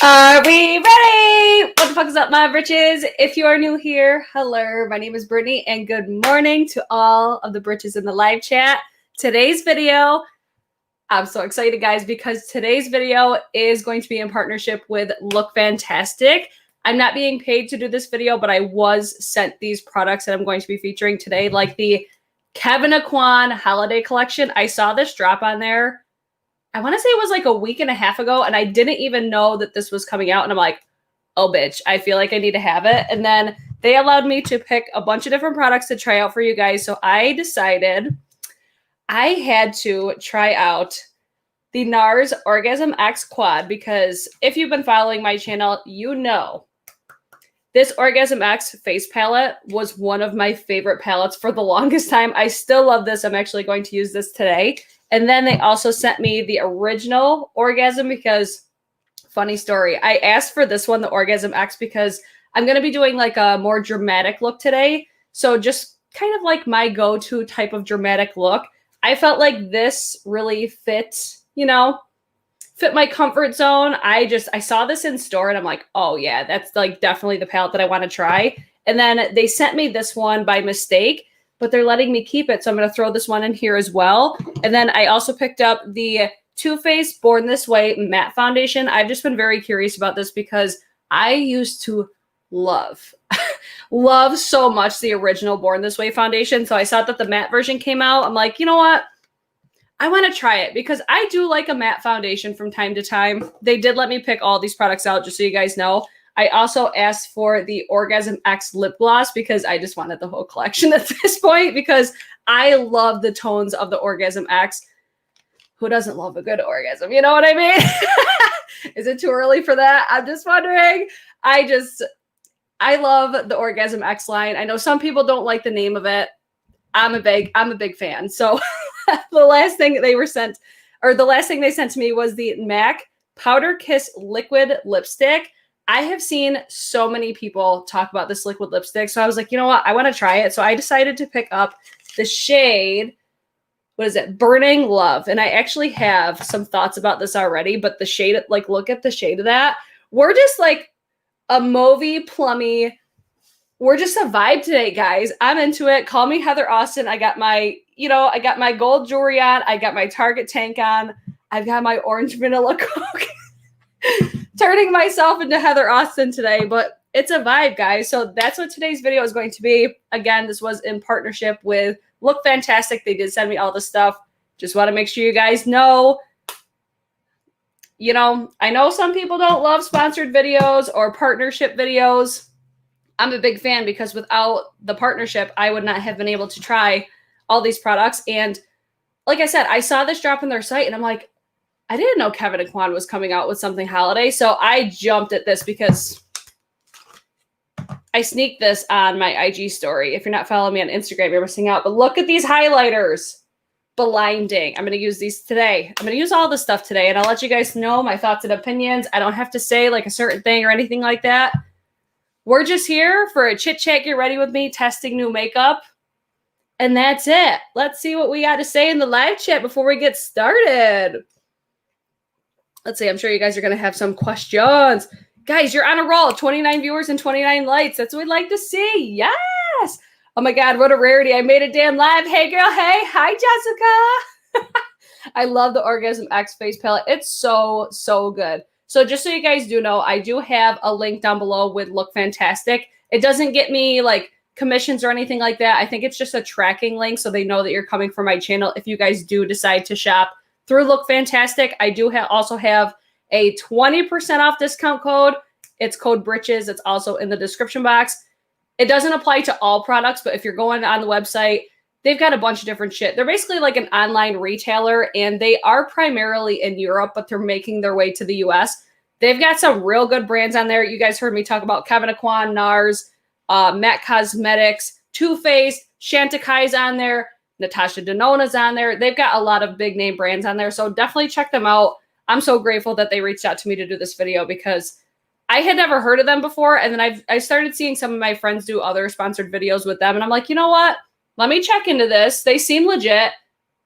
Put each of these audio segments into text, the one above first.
Are we ready? What the fuck is up, my britches? If you are new here, hello, my name is Brittany, and good morning to all of the britches in the live chat. Today's video, I'm so excited, guys, because today's video is going to be in partnership with LookFantastic. I'm not being paid to do this video, but I was sent these products that I'm going to be featuring today, like the Kevyn Aucoin holiday collection. I saw this drop on there. I want to say it was like a week and a half ago, and I didn't even know that this was coming out. And I'm like, oh, bitch, I feel like I need to have it. And then they allowed me to pick a bunch of different products to try out for you guys. So I decided I had to try out the Nars Orgasm X Quad, because if you've been following my channel, you know this Orgasm X face palette was one of my favorite palettes for the longest time. I still love this. I'm actually going to use this today. And then they also sent me the original Orgasm because, funny story, I asked for this one, the Orgasm X, because I'm going to be doing like a more dramatic look today. So just kind of like my go-to type of dramatic look. I felt like this really fit, you know, fit my comfort zone. I saw this in store and I'm like, oh yeah, that's like definitely the palette that I want to try. And then they sent me this one by mistake, but they're letting me keep it. So I'm going to throw this one in here as well. And then I also picked up the Too Faced Born This Way matte foundation. I've just been very curious about this because I used to love so much the original Born This Way foundation. So I saw that the matte version came out. I'm like, you know what? I want to try it because I do like a matte foundation from time to time. They did let me pick all these products out, just so you guys know. I also asked for the Orgasm X lip gloss because I just wanted the whole collection at this point because I love the tones of the Orgasm X. Who doesn't love a good orgasm? You know what I mean? Is it too early for that? I'm just wondering. I love the Orgasm X line. I know some people don't like the name of it. I'm a big fan. So the last thing they sent to me was the MAC Powder Kiss Liquid Lipstick. I have seen so many people talk about this liquid lipstick. So I was like, you know what? I want to try it. So I decided to pick up the shade, what is it? Burning Love. And I actually have some thoughts about this already, but the shade, like, look at the shade of that. We're just like a mauvey, plummy. We're just a vibe today, guys. I'm into it. Call me Heather Austin. I got my gold jewelry on. I got my Target tank on. I've got my orange vanilla Coke. Turning myself into Heather Austin today, but it's a vibe, guys. So that's what today's video is going to be. Again, this was in partnership with LookFantastic. They did send me all this stuff. Just want to make sure you guys know, you know, I know some people don't love sponsored videos or partnership videos. I'm a big fan because without the partnership, I would not have been able to try all these products. And like I said, I saw this drop on their site and I'm like, I didn't know Kevyn Aucoin was coming out with something holiday. So I jumped at this because I sneaked this on my IG story. If you're not following me on Instagram, you're missing out. But look at these highlighters. Blinding. I'm going to use these today. I'm going to use all this stuff today. And I'll let you guys know my thoughts and opinions. I don't have to say like a certain thing or anything like that. We're just here for a chit chat. Get ready with me, testing new makeup. And that's it. Let's see what we got to say in the live chat before we get started. Let's see. I'm sure you guys are going to have some questions. Guys, you're on a roll. 29 viewers and 29 likes. That's what we'd like to see. Yes. Oh, my God. What a rarity. I made a damn live. Hey, girl. Hey. Hi, Jessica. I love the Orgasm X face palette. It's so, so good. So just so you guys do know, I do have a link down below with LookFantastic. It doesn't get me like commissions or anything like that. I think it's just a tracking link so they know that you're coming from my channel if you guys do decide to shop through LookFantastic. I do also have a 20% off discount code. It's code BRITCHES. It's also in the description box. It doesn't apply to all products, but if you're going on the website, they've got a bunch of different shit. They're basically like an online retailer, and they are primarily in Europe, but they're making their way to the US. They've got some real good brands on there. You guys heard me talk about Kevyn Aucoin, Nars, MAC Cosmetics, Too Faced, Chanticai's on there. Natasha Denona's on there. They've got a lot of big name brands on there. So definitely check them out. I'm so grateful that they reached out to me to do this video because I had never heard of them before. And then I started seeing some of my friends do other sponsored videos with them. And I'm like, you know what? Let me check into this. They seem legit.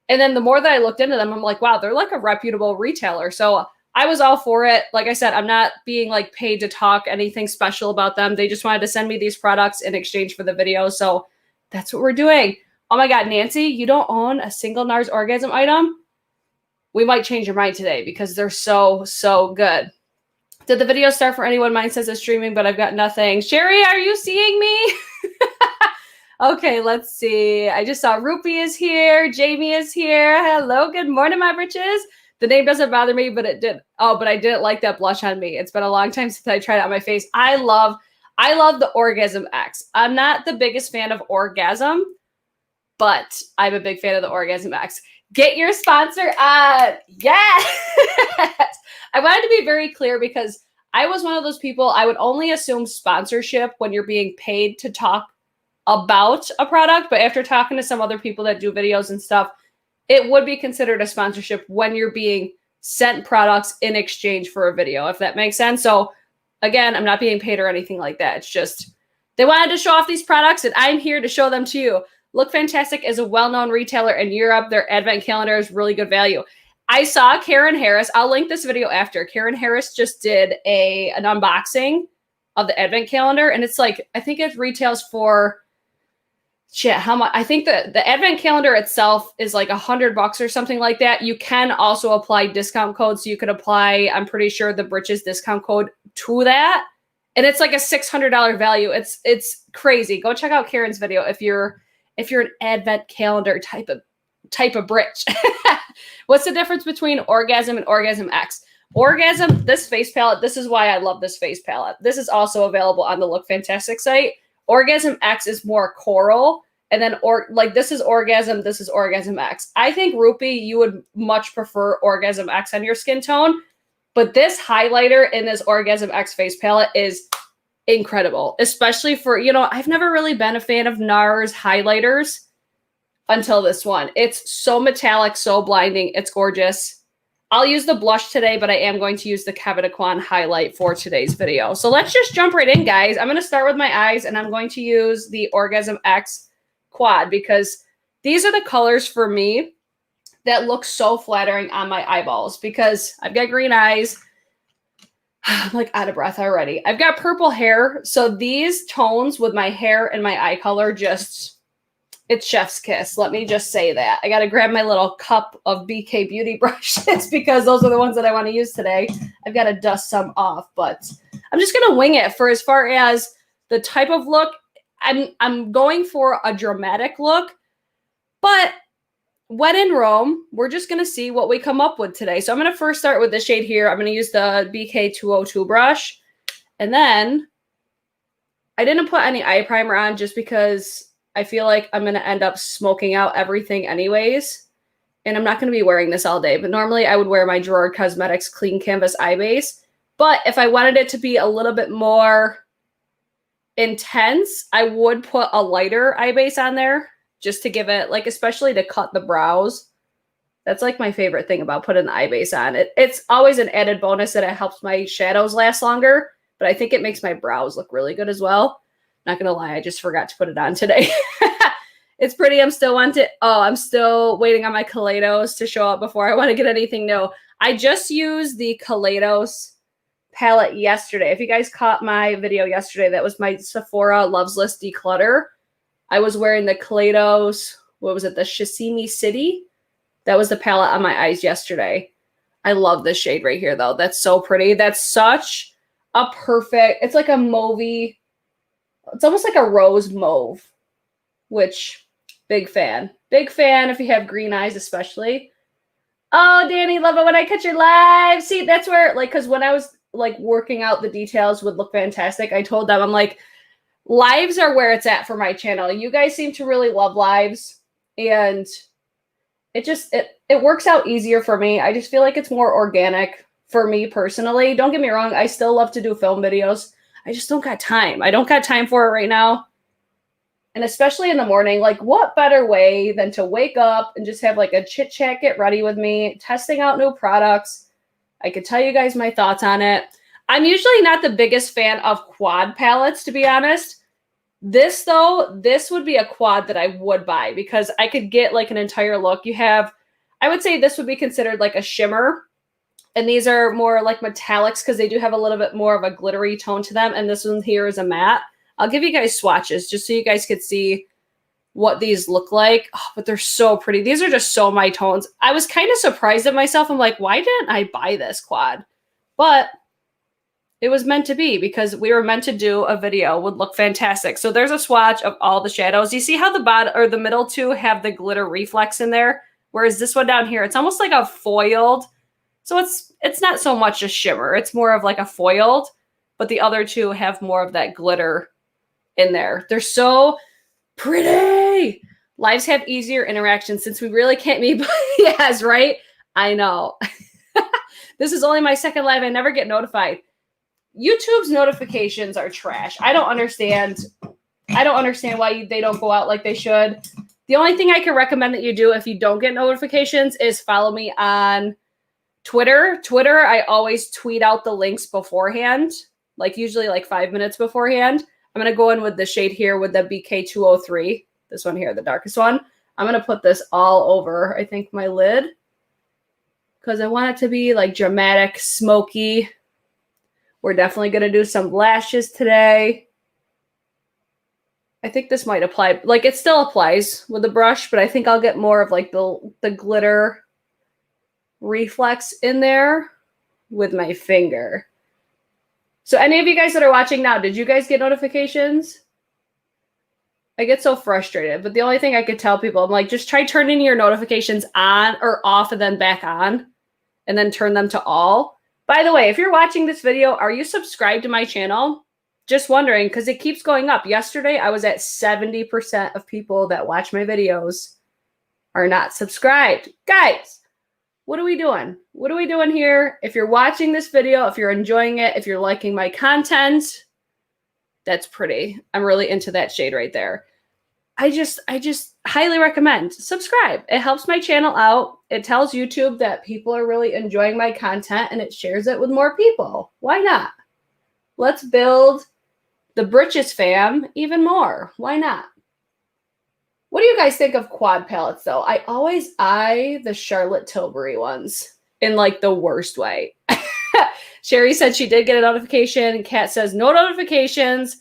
And then the more that I looked into them, I'm like, wow, they're like a reputable retailer. So I was all for it. Like I said, I'm not being like paid to talk anything special about them. They just wanted to send me these products in exchange for the video. So that's what we're doing. Oh my God, Nancy, you don't own a single Nars Orgasm item? We might change your mind today because they're so, so good. Did the video start for anyone? Mine says it's streaming, but I've got nothing. Sherry, are you seeing me? Okay, let's see. I just saw Rupi is here. Jamie is here. Hello, good morning, my britches. The name doesn't bother me, but it did. Oh, but I didn't like that blush on me. It's been a long time since I tried it on my face. I love the Orgasm X. I'm not the biggest fan of Orgasm, but I'm a big fan of the Orgasm X. Get your sponsor on. Yes. I wanted to be very clear because I was one of those people, I would only assume sponsorship when you're being paid to talk about a product. But after talking to some other people that do videos and stuff, it would be considered a sponsorship when you're being sent products in exchange for a video, if that makes sense. So again, I'm not being paid or anything like that. It's just they wanted to show off these products and I'm here to show them to you. LookFantastic is a well-known retailer in Europe. Their advent calendar is really good value. I saw Karen Harris. I'll link this video after. Karen Harris just did an unboxing of the advent calendar. And it's like, I think it retails for, shit, how much? I think the advent calendar itself is like $100 or something like that. You can also apply discount codes. So you could apply, I'm pretty sure, the BRITCHES discount code to that. And it's like a $600 value. It's crazy. Go check out Karen's video if you're an advent calendar type of britch. What's the difference between Orgasm and Orgasm X? Orgasm, this face palette, this is why I love this face palette. This is also available on the LookFantastic site. Orgasm X is more coral. And then this is Orgasm, this is Orgasm X. I think, Rupi, you would much prefer Orgasm X on your skin tone. But this highlighter in this Orgasm X face palette is incredible. Especially for, I've never really been a fan of NARS highlighters until this one. It's so metallic, so blinding. It's gorgeous. I'll use the blush today, but I am going to use the Kevyn Aucoin highlight for today's video. So let's just jump right in, guys. I'm going to start with my eyes, and I'm going to use the Orgasm X Quad because these are the colors for me that look so flattering on my eyeballs because I've got green eyes. I'm like out of breath already. I've got purple hair. So these tones with my hair and my eye color it's chef's kiss. Let me just say that. I got to grab my little cup of BK Beauty brushes because those are the ones that I want to use today. I've got to dust some off, but I'm just going to wing it for as far as the type of look. I'm going for a dramatic look, but when in Rome, we're just going to see what we come up with today. So I'm going to first start with the shade here. I'm going to use the BK 202 brush. And then I didn't put any eye primer on just because I feel like I'm going to end up smoking out everything anyways. And I'm not going to be wearing this all day. But normally I would wear my Gerard Cosmetics Clean Canvas Eye Base. But if I wanted it to be a little bit more intense, I would put a lighter eye base on there just to give it, like, especially to cut the brows. That's like my favorite thing about putting the eye base on. It's always an added bonus that it helps my shadows last longer. But I think it makes my brows look really good as well. Not gonna lie, I just forgot to put it on today. It's pretty. I'm still waiting on my Kaleidos to show up before I want to get anything new. I just used the Kaleidos palette yesterday. If you guys caught my video yesterday, that was my Sephora Loves List Declutter. I was wearing the Kaleidos, what was it, the Shasimi City? That was the palette on my eyes yesterday. I love this shade right here, though. That's so pretty. That's such a perfect, it's like a mauvey. It's almost like a rose mauve, which, big fan. Big fan if you have green eyes, especially. Oh, Danny, love it when I catch your live. See, that's where, like, because when I was, like, working out the details with LookFantastic, I told them, I'm like, lives are where it's at for my channel. You guys seem to really love lives, and it works out easier for me. I just feel like it's more organic for me personally. Don't get me wrong. I still love to do film videos. I just don't got time. I don't got time for it right now. And especially in the morning, like, what better way than to wake up and just have like a chit chat, get ready with me, testing out new products. I could tell you guys my thoughts on it. I'm usually not the biggest fan of quad palettes, to be honest. This, though, this would be a quad that I would buy because I could get like an entire look. You have, I would say this would be considered like a shimmer. And these are more like metallics because they do have a little bit more of a glittery tone to them. And this one here is a matte. I'll give you guys swatches just so you guys could see what these look like. Oh, but they're so pretty. These are just so my tones. I was kind of surprised at myself. I'm like, why didn't I buy this quad? But it was meant to be because we were meant to do a video with LookFantastic. So there's a swatch of all the shadows. You see how the bottom or the middle two have the glitter reflex in there? Whereas this one down here, it's almost like a foiled. So it's not so much a shimmer. It's more of like a foiled, but the other two have more of that glitter in there. They're so pretty. Lives have easier interactions since we really can't meet. Yes, right? I know. This is only my second live. I never get notified. YouTube's notifications are trash. I don't understand why they don't go out like they should. The only thing I can recommend that you do if you don't get notifications is follow me on Twitter. Twitter, I always tweet out the links beforehand, like usually like 5 minutes beforehand. I'm going to go in with the shade here with the BK203. This one here, the darkest one. I'm going to put this all over, I think, my lid because I want it to be like dramatic, smoky. We're definitely going to do some lashes today. I think this might apply. Like, it still applies with the brush, but I think I'll get more of like the glitter reflex in there with my finger. So any of you guys that are watching now, did you guys get notifications? I get so frustrated, but the only thing I could tell people, I'm like, just try turning your notifications on or off and then back on and then turn them to all. By the way, if you're watching this video, are you subscribed to my channel? Just wondering, because it keeps going up. Yesterday, I was at 70% of people that watch my videos are not subscribed. Guys, what are we doing? What are we doing here? If you're watching this video, if you're enjoying it, if you're liking my content, that's pretty. I'm really into that shade right there. I just highly recommend subscribe. It helps my channel out. It tells YouTube that people are really enjoying my content and it shares it with more people. Why not? Let's build the BRITCHES fam even more. Why not? What do you guys think of quad palettes though? I always eye the Charlotte Tilbury ones in like the worst way. Sherry said she did get a notification. Kat says no notifications.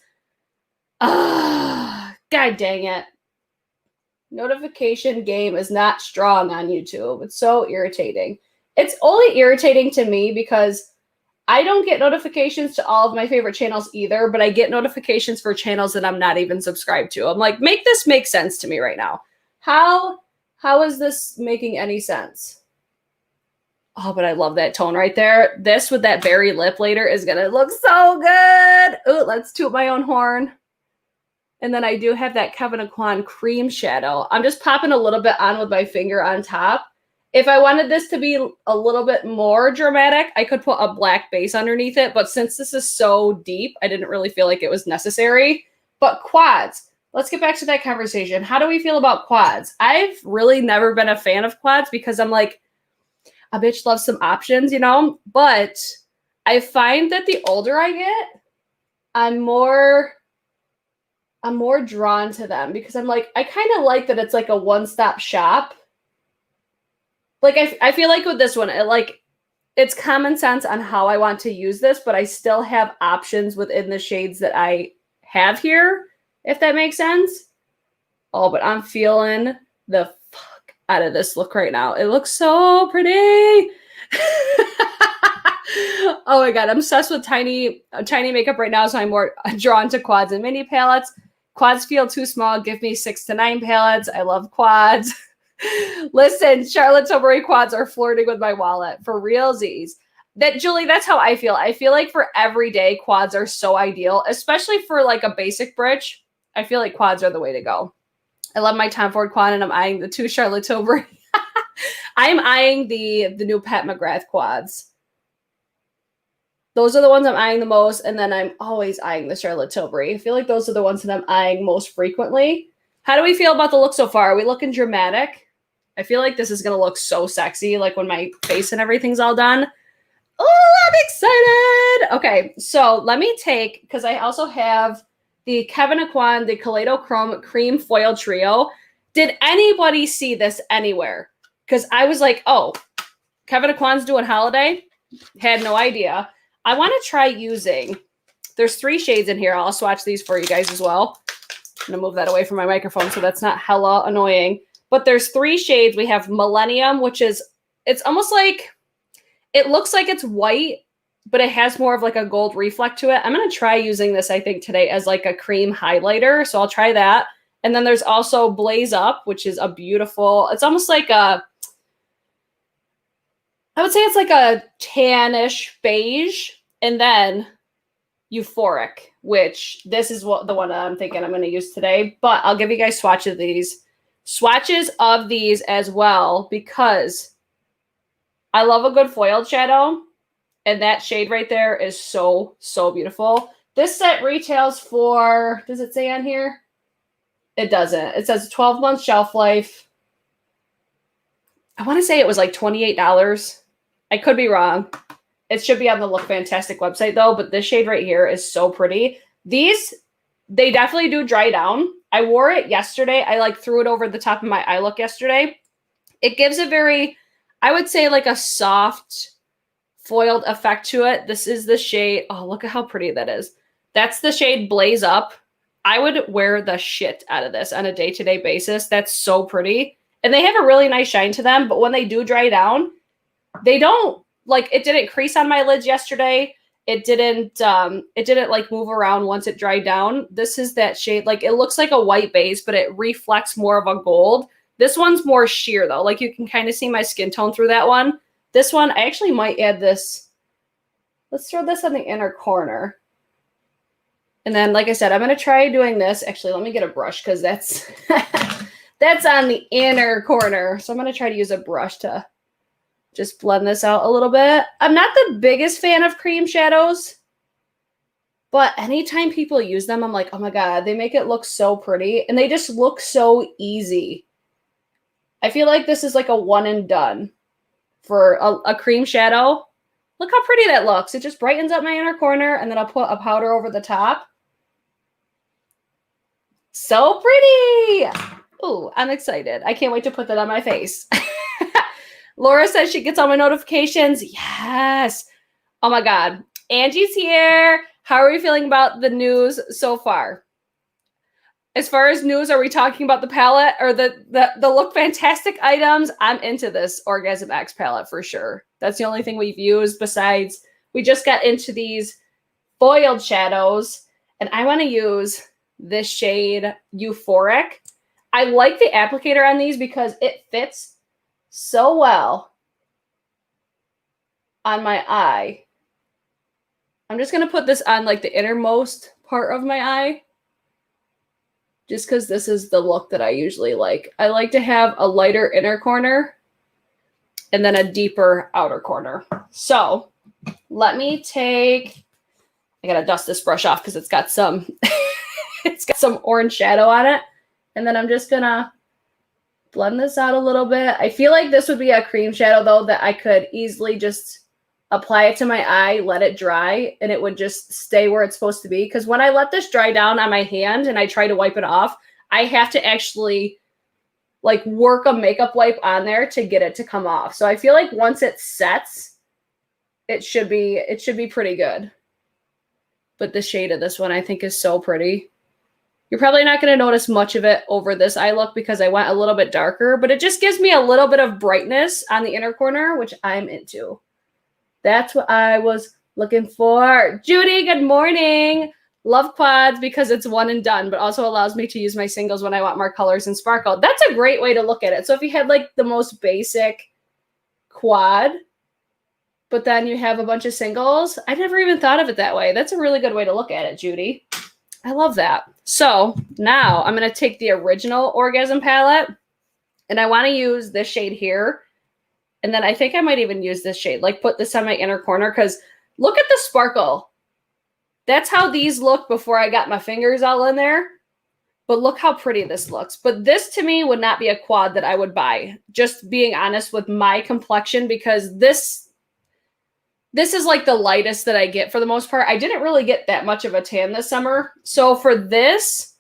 God dang it. Notification game is not strong on YouTube. It's so irritating. It's only irritating to me because I don't get notifications to all of my favorite channels either, but I get notifications for channels that I'm not even subscribed to. I'm like, make this make sense to me right now. How is this making any sense? Oh, but I love that tone right there. This with that berry lip later is going to look so good. Oh, let's toot my own horn. And then I do have that Kevyn Aucoin cream shadow. I'm just popping a little bit on with my finger on top. If I wanted this to be a little bit more dramatic, I could put a black base underneath it. But since this is so deep, I didn't really feel like it was necessary. But quads, let's get back to that conversation. How do we feel about quads? I've really never been a fan of quads because I'm like, a bitch loves some options, you know? But I find that the older I get, I'm more drawn to them because I'm like, I kind of like that it's like a one-stop shop. Like, I feel like with this one, it's common sense on how I want to use this, but I still have options within the shades that I have here, if that makes sense. Oh, but I'm feeling the fuck out of this look right now. It looks so pretty. Oh my God, I'm obsessed with tiny makeup right now, so I'm more drawn to quads and mini palettes. Quads feel too small. Give me 6 to 9 palettes. I love quads. Listen, Charlotte Tilbury quads are flirting with my wallet for realsies. Julie, that's how I feel. I feel like for every day, quads are so ideal, especially for like a basic bridge. I feel like quads are the way to go. I love my Tom Ford quad, and I'm eyeing the 2 Charlotte Tilbury. I'm eyeing the new Pat McGrath quads. Those are the ones I'm eyeing the most, and then I'm always eyeing the Charlotte Tilbury. I feel like those are the ones that I'm eyeing most frequently. How do we feel about the look so far? Are we looking dramatic? I feel like this is going to look so sexy, like when my face and everything's all done. Oh, I'm excited. Okay, so let me take, because I also have the Kevyn Aucoin, the Kaleido Chrome Cream Foil Trio. Did anybody see this anywhere? Because I was like, oh, Kevyn Aucoin's doing holiday. Had no idea. I want to try using, there's 3 shades in here. I'll swatch these for you guys as well. I'm going to move that away from my microphone so that's not hella annoying. But there's 3 shades. We have Millennium, which is, it's almost like, it looks like it's white, but it has more of like a gold reflect to it. I'm going to try using this, I think, today as like a cream highlighter. So I'll try that. And then there's also Blaze Up, which is a beautiful, it's almost like a, I would say it's like a tannish beige. And then Euphoric, which this is what the one that I'm thinking I'm going to use today. But I'll give you guys swatches of these as well, because I love a good foiled shadow. And that shade right there is so, so beautiful. This set retails for, does it say on here? It doesn't. It says 12-month shelf life. I want to say it was like $28. I could be wrong. It should be on the LookFantastic website though, but this shade right here is so pretty. These, they definitely do dry down. I wore it yesterday. I like threw it over the top of my eye look yesterday. It gives a very, I would say like a soft foiled effect to it. This is the shade. Oh, look at how pretty that is. That's the shade Blaze Up. I would wear the shit out of this on a day-to-day basis. That's so pretty. And they have a really nice shine to them, but when they do dry down, they don't, like, it didn't crease on my lids yesterday. It didn't like move around once it dried down. This is that shade. Like, it looks like a white base, but it reflects more of a gold. This one's more sheer though. Like, you can kind of see my skin tone through that one. This one, I actually might add this. Let's throw this on the inner corner. And then, like I said, I'm going to try doing this. Actually, let me get a brush because that's, that's on the inner corner. So I'm going to try to use a brush to just blend this out a little bit. I'm not the biggest fan of cream shadows, but anytime people use them, I'm like, oh my God, they make it look so pretty. And they just look so easy. I feel like this is like a one and done for a cream shadow. Look how pretty that looks. It just brightens up my inner corner, and then I'll put a powder over the top. So pretty. Ooh, I'm excited. I can't wait to put that on my face. Laura says she gets all my notifications. Yes. Oh my God. Angie's here. How are we feeling about the news so far? As far as news, are we talking about the palette or the LookFantastic items? I'm into this Orgasm X palette for sure. That's the only thing we've used besides we just got into these foiled shadows, and I want to use this shade Euphoric. I like the applicator on these because it fits so well on my eye. I'm just going to put this on like the innermost part of my eye, just because this is the look that I usually like. I like to have a lighter inner corner and then a deeper outer corner. So let me take, I got to dust this brush off because it's got some, it's got some orange shadow on it. And then I'm just going to blend this out a little bit. I feel like this would be a cream shadow though that I could easily just apply it to my eye, let it dry, and it would just stay where it's supposed to be. Because when I let this dry down on my hand and I try to wipe it off, I have to actually like work a makeup wipe on there to get it to come off. So I feel like once it sets, it should be pretty good. But the shade of this one I think is so pretty. You're probably not going to notice much of it over this eye look because I went a little bit darker, but it just gives me a little bit of brightness on the inner corner, which I'm into. That's what I was looking for. Judy, good morning. Love quads because it's one and done, but also allows me to use my singles when I want more colors and sparkle. That's a great way to look at it. So if you had like the most basic quad, but then you have a bunch of singles, I never even thought of it that way. That's a really good way to look at it, Judy. I love that. So now I'm going to take the original Orgasm palette, and I want to use this shade here. And then I think I might even use this shade, like put this on my inner corner, because look at the sparkle. That's how these look before I got my fingers all in there. But look how pretty this looks. But this to me would not be a quad that I would buy, just being honest with my complexion, because this is like the lightest that I get for the most part. I didn't really get that much of a tan this summer. So for this,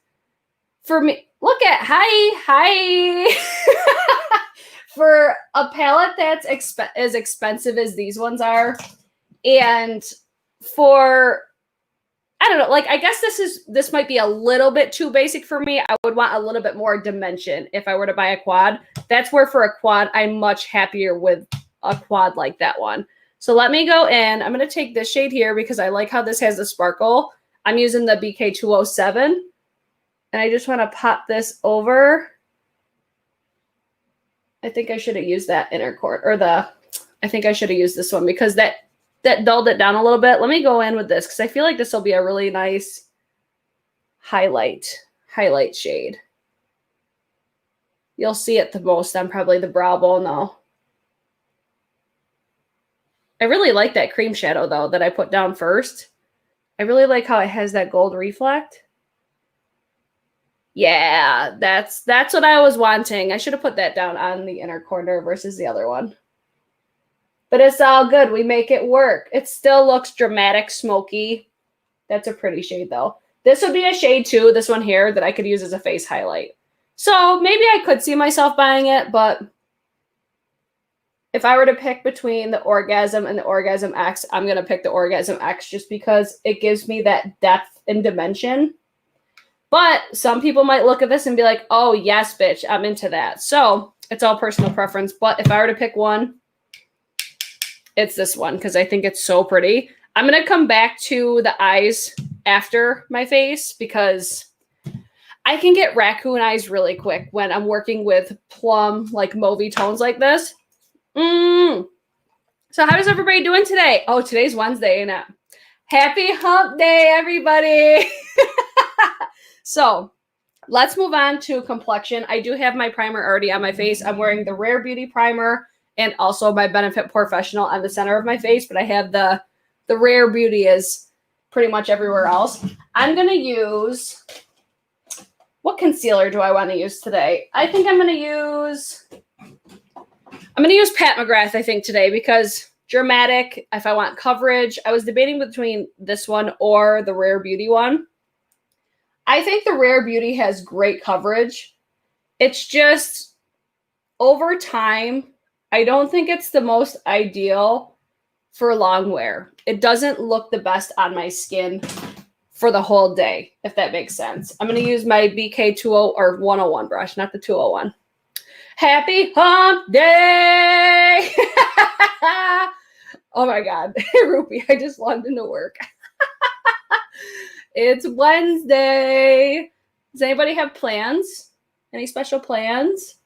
for me, look at, hi. for a palette that's as expensive as these ones are, and for, I don't know, like, I guess this might be a little bit too basic for me. I would want a little bit more dimension if I were to buy a quad. That's where for a quad, I'm much happier with a quad like that one. So let me go in. I'm going to take this shade here because I like how this has the sparkle. I'm using the BK207. And I just want to pop this over. I think I should have used that inner corner, or I think I should have used this one because that dulled it down a little bit. Let me go in with this because I feel like this will be a really nice highlight shade. You'll see it the most on probably the brow bone though. I really like that cream shadow though that I put down first. I really like how it has that gold reflect. Yeah, that's what I was wanting. I should have put that down on the inner corner versus the other one. But it's all good. We make it work. It still looks dramatic, smoky. That's a pretty shade though. This would be a shade too, this one here, that I could use as a face highlight. So maybe I could see myself buying it, but if I were to pick between the Orgasm and the Orgasm X, I'm going to pick the Orgasm X just because it gives me that depth and dimension. But some people might look at this and be like, oh, yes, bitch, I'm into that. So it's all personal preference. But if I were to pick one, it's this one because I think it's so pretty. I'm going to come back to the eyes after my face because I can get raccoon eyes really quick when I'm working with plum, like mauvey tones like this. So how's everybody doing today? Oh, today's Wednesday, ain't it? Happy hump day, everybody. So let's move on to complexion. I do have my primer already on my face. I'm wearing the Rare Beauty primer and also my Benefit Professional on the center of my face, but I have the Rare Beauty is pretty much everywhere else. I'm going to use, what concealer do I want to use today? I think I'm going to use Pat McGrath, I think, today because dramatic, if I want coverage. I was debating between this one or the Rare Beauty one. I think the Rare Beauty has great coverage. It's just, over time, I don't think it's the most ideal for long wear. It doesn't look the best on my skin for the whole day, if that makes sense. I'm going to use my BK20 or 101 brush, not the 201. Happy hump day! Oh my God, Rupi, I just logged into work. It's Wednesday. Does anybody have plans? Any special plans?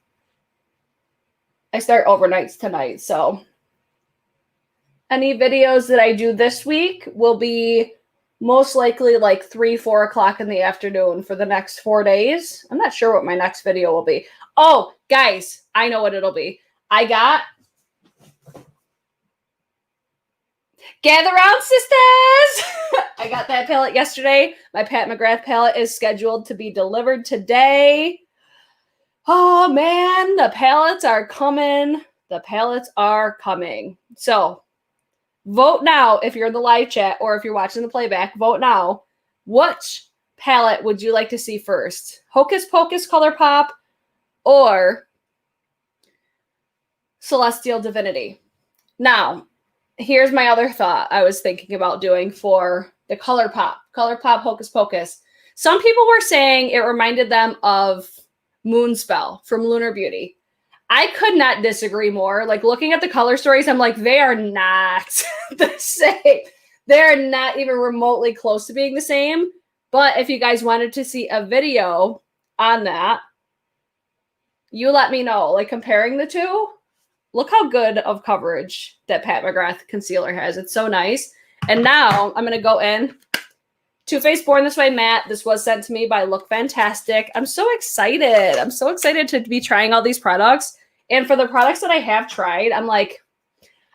I start overnights tonight, so any videos that I do this week will be most likely like 3, 4 o'clock in the afternoon for the next 4 days. I'm not sure what my next video will be. Oh, guys, I know what it'll be. I got Gather Round Sisters! I got that palette yesterday. My Pat McGrath palette is scheduled to be delivered today. Oh, man, the palettes are coming. The palettes are coming. So, vote now if you're in the live chat or if you're watching the playback. Vote now. Which palette would you like to see first? Hocus Pocus ColourPop or Celestial Divinity? Now, here's my other thought I was thinking about doing for the ColourPop Hocus Pocus. Some people were saying it reminded them of Moonspell from Lunar Beauty. I could not disagree more. Like, looking at the color stories, I'm like, they are not the same. They're not even remotely close to being the same. But if you guys wanted to see a video on that, you let me know. Like, comparing the two, look how good of coverage that Pat McGrath concealer has. It's so nice. And now I'm going to go in. Too Faced Born This Way Matte. This was sent to me by LookFantastic. I'm so excited. I'm so excited to be trying all these products. And for the products that I have tried, I'm like,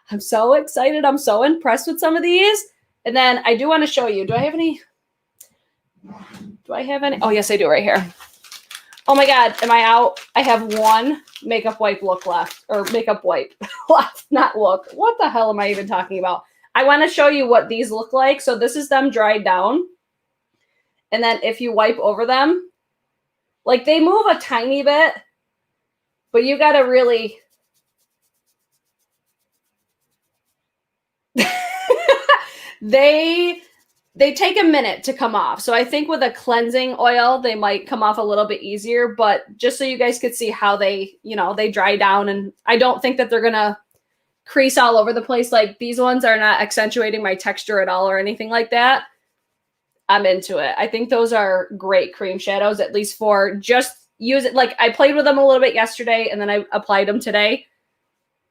I'm so excited. I'm so impressed with some of these. And then I do want to show you. Do I have any? Oh, yes, I do right here. Oh my God, am I out? I have one makeup wipe look left, or makeup wipe left, not look. What the hell am I even talking about? I want to show you what these look like. So this is them dried down. And then if you wipe over them, like, they move a tiny bit, but you got to really they take a minute to come off. So I think with a cleansing oil, they might come off a little bit easier, but just so you guys could see how they, you know, they dry down, and I don't think that they're going to crease all over the place. Like these ones are not accentuating my texture at all or anything like that. I'm into it. I think those are great cream shadows, at least for just use it. Like I played with them a little bit yesterday and then I applied them today,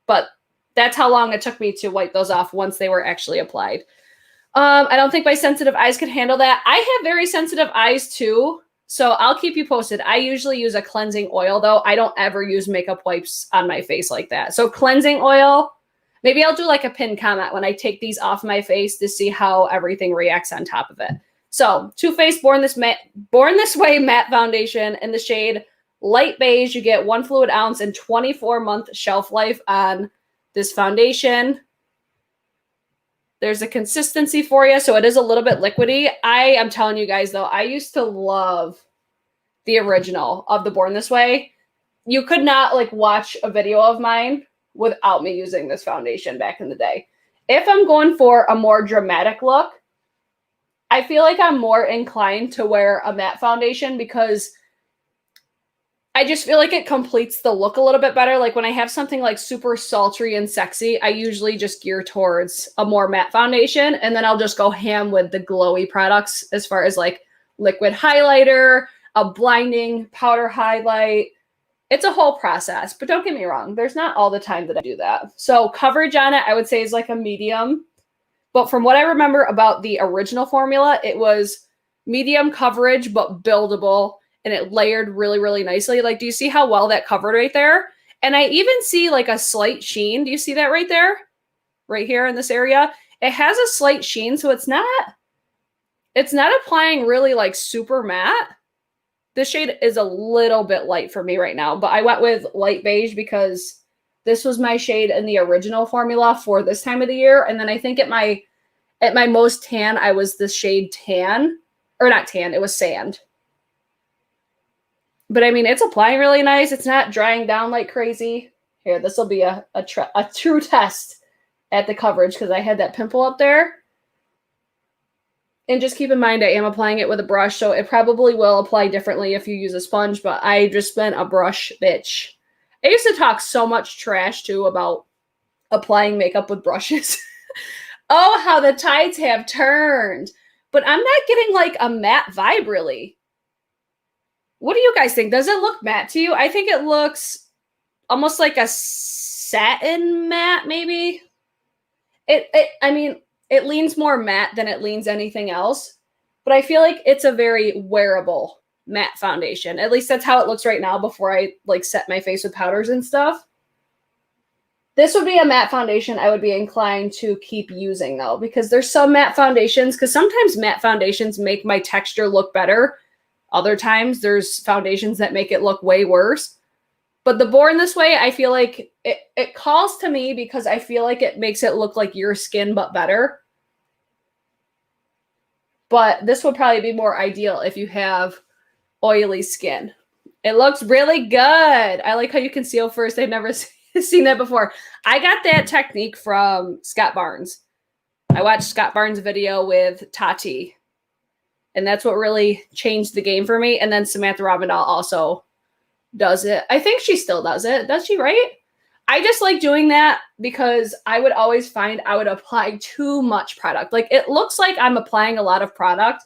but that's how long it took me to wipe those off once they were actually applied. I don't think my sensitive eyes could handle that. I have very sensitive eyes too, so I'll keep you posted. I usually use a cleansing oil though. I don't ever use makeup wipes on my face like that. So cleansing oil, maybe I'll do like a pin comment when I take these off my face to see how everything reacts on top of it. So Too Faced Born This Way Matte Foundation in the shade Light Beige. You get 1 fluid ounce and 24-month shelf life on this foundation. There's a consistency for you, so it is a little bit liquidy. I am telling you guys, though, I used to love the original of the Born This Way. You could not, like, watch a video of mine without me using this foundation back in the day. If I'm going for a more dramatic look, I feel like I'm more inclined to wear a matte foundation because I just feel like it completes the look a little bit better. Like when I have something like super sultry and sexy, I usually just gear towards a more matte foundation, and then I'll just go ham with the glowy products as far as like liquid highlighter, a blinding powder highlight. It's a whole process, but don't get me wrong. There's not all the time that I do that. So coverage on it, I would say is like a medium. But from what I remember about the original formula, it was medium coverage, but buildable. And it layered really, really nicely. Like, do you see how well that covered right there? And I even see like a slight sheen. Do you see that right there? Right here in this area? It has a slight sheen, so it's not applying really like super matte. This shade is a little bit light for me right now, but I went with light beige because this was my shade in the original formula for this time of the year. And then I think at my most tan, I was the shade tan, or not tan, it was sand. But I mean, it's applying really nice. It's not drying down like crazy. Here, this will be a true test at the coverage because I had that pimple up there. And just keep in mind, I am applying it with a brush, so it probably will apply differently if you use a sponge, but I just been a brush bitch. I used to talk so much trash, too, about applying makeup with brushes. Oh, how the tides have turned. But I'm not getting, like, a matte vibe, really. What do you guys think? Does it look matte to you? I think it looks almost like a satin matte, maybe. I mean, it leans more matte than it leans anything else. But I feel like it's a very wearable matte foundation. At least that's how it looks right now before I like set my face with powders and stuff. This would be a matte foundation I would be inclined to keep using though, because there's some matte foundations, because sometimes matte foundations make my texture look better. Other times there's foundations that make it look way worse. But the Born This Way, I feel like it calls to me because I feel like it makes it look like your skin, but better. But this would probably be more ideal if you have oily skin. It looks really good. I like how you conceal first. I've never seen that before. I got that technique from Scott Barnes. I watched Scott Barnes' video with Tati. And that's what really changed the game for me. And then Samantha Robindahl also does it. I think she still does it. Does she, right? I just like doing that because I would always find I would apply too much product. Like it looks like I'm applying a lot of product,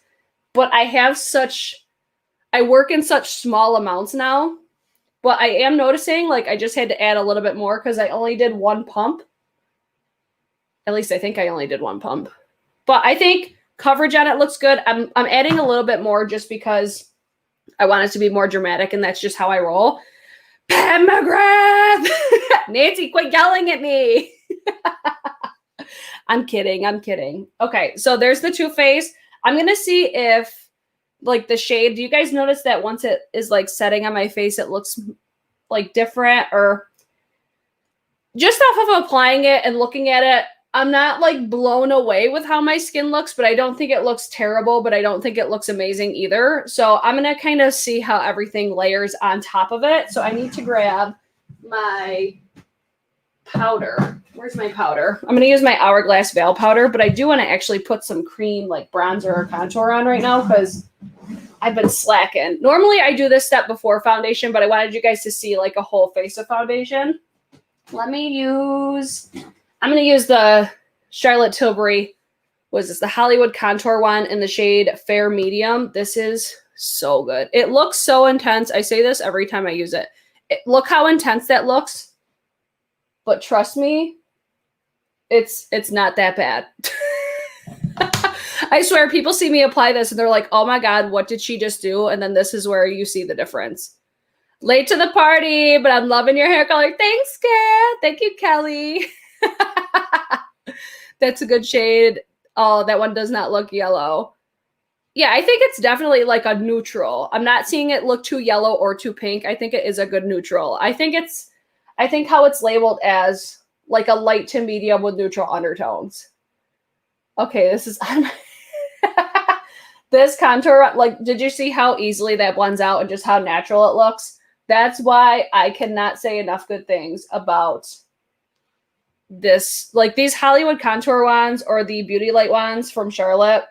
but I work in such small amounts now. But I am noticing like I just had to add a little bit more because I only did one pump. At least I think I only did one pump. But I think coverage on it looks good. I'm adding a little bit more just because I want it to be more dramatic, and that's just how I roll. Pat McGrath! Nancy, quit yelling at me. I'm kidding. I'm kidding. Okay, so there's the Too Faced. I'm going to see if, like, the shade, do you guys notice that once it is, like, setting on my face, it looks, like, different? Or just off of applying it and looking at it, I'm not, like, blown away with how my skin looks, but I don't think it looks terrible, but I don't think it looks amazing either. So I'm going to kind of see how everything layers on top of it. So I need to grab my powder. Where's my powder? I'm going to use my Hourglass Veil powder, but I do want to actually put some cream like bronzer or contour on right now because I've been slacking. Normally I do this step before foundation, but I wanted you guys to see like a whole face of foundation. I'm going to use the Charlotte Tilbury, what is this? The Hollywood Contour one in the shade Fair Medium. This is so good. It looks so intense. I say this every time I use it. Look how intense that looks. But trust me, it's not that bad. I swear, people see me apply this and they're like, oh my God, what did she just do? And then this is where you see the difference. Late to the party, but I'm loving your hair color. Thanks, Kat. Thank you, Kelly. That's a good shade. Oh, that one does not look yellow. Yeah, I think it's definitely like a neutral. I'm not seeing it look too yellow or too pink. I think it is a good neutral. I think how it's labeled as like a light to medium with neutral undertones. Okay, this is this contour, like, did you see how easily that blends out and just how natural it looks? That's why I cannot say enough good things about this. Like these Hollywood contour wands or the Beauty Light wands from Charlotte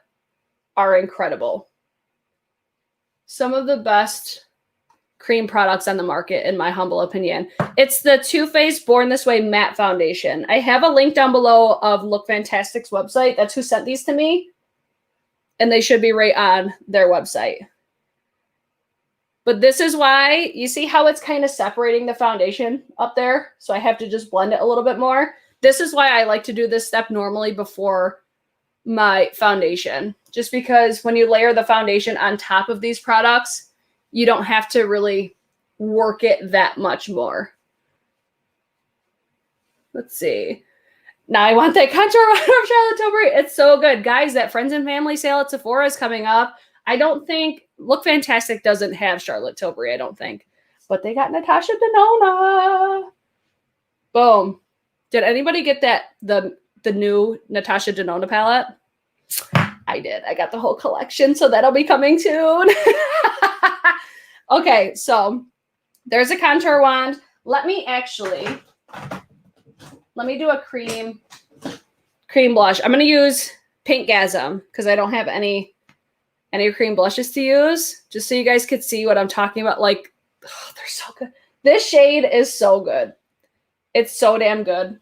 are incredible. Some of the best cream products on the market, in my humble opinion. It's the Too Faced Born This Way Matte Foundation. I have a link down below of LookFantastic's website. That's who sent these to me. And they should be right on their website. But this is why, you see how it's kind of separating the foundation up there? So I have to just blend it a little bit more. This is why I like to do this step normally before my foundation. Just because when you layer the foundation on top of these products, you don't have to really work it that much more. Let's see. Now I want that contour from Charlotte Tilbury. It's so good. Guys, that Friends and Family sale at Sephora is coming up. I don't think, LookFantastic doesn't have Charlotte Tilbury, I don't think. But they got Natasha Denona. Boom. Did anybody get that, the new Natasha Denona palette? I did. I got the whole collection, so that'll be coming soon. Okay, so there's a contour wand. Let me do a cream blush. I'm going to use Pinkgasm because I don't have any cream blushes to use, just so you guys could see what I'm talking about. Like, oh, they're so good. This shade is so good. It's so damn good.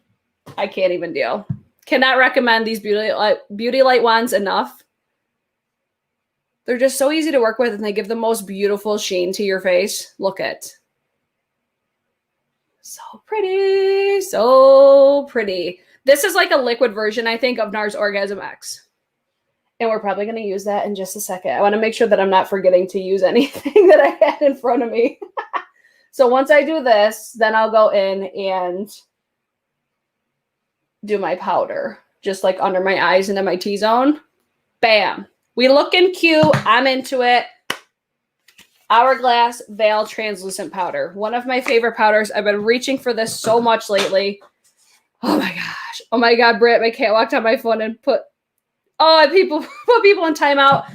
I can't even deal. Cannot recommend these Beauty Light wands enough. They're just so easy to work with, and they give the most beautiful sheen to your face. Look at. So pretty. So pretty. This is like a liquid version, I think, of Nars Orgasm X. And we're probably going to use that in just a second. I want to make sure that I'm not forgetting to use anything that I had in front of me. So once I do this, then I'll go in and do my powder. Just like under my eyes and in my T-zone. Bam. We looking cute. I'm into it. Hourglass Veil Translucent Powder. One of my favorite powders. I've been reaching for this so much lately. Oh my gosh. Oh my God, Britt, my cat walked on my phone and put people in timeout.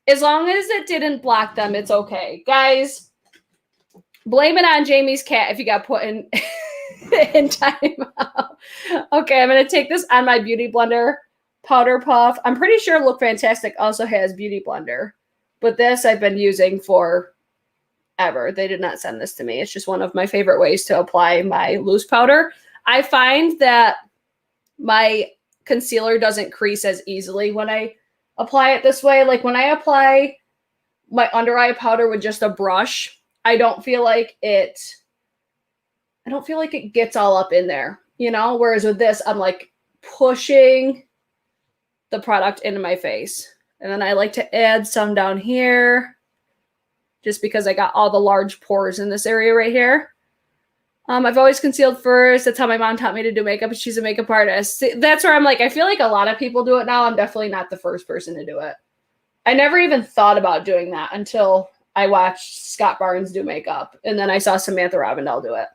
As long as it didn't block them, it's okay. Guys, blame it on Jamie's cat if you got put in, in timeout. Okay, I'm going to take this on my Beauty Blender Powder Puff. I'm pretty sure LookFantastic also has Beauty Blender. But this I've been using for ever. They did not send this to me. It's just one of my favorite ways to apply my loose powder. I find that my concealer doesn't crease as easily when I apply it this way. Like when I apply my under eye powder with just a brush, I don't feel like it gets all up in there, you know? Whereas with this, I'm like pushing the product into my face. And then I like to add some down here just because I got all the large pores in this area right here. I've always concealed first. That's how my mom taught me to do makeup. She's a makeup artist. That's where I'm like, I feel like a lot of people do it now. I'm definitely not the first person to do it. I never even thought about doing that until I watched Scott Barnes do makeup. And then I saw Samantha Ravindell do it.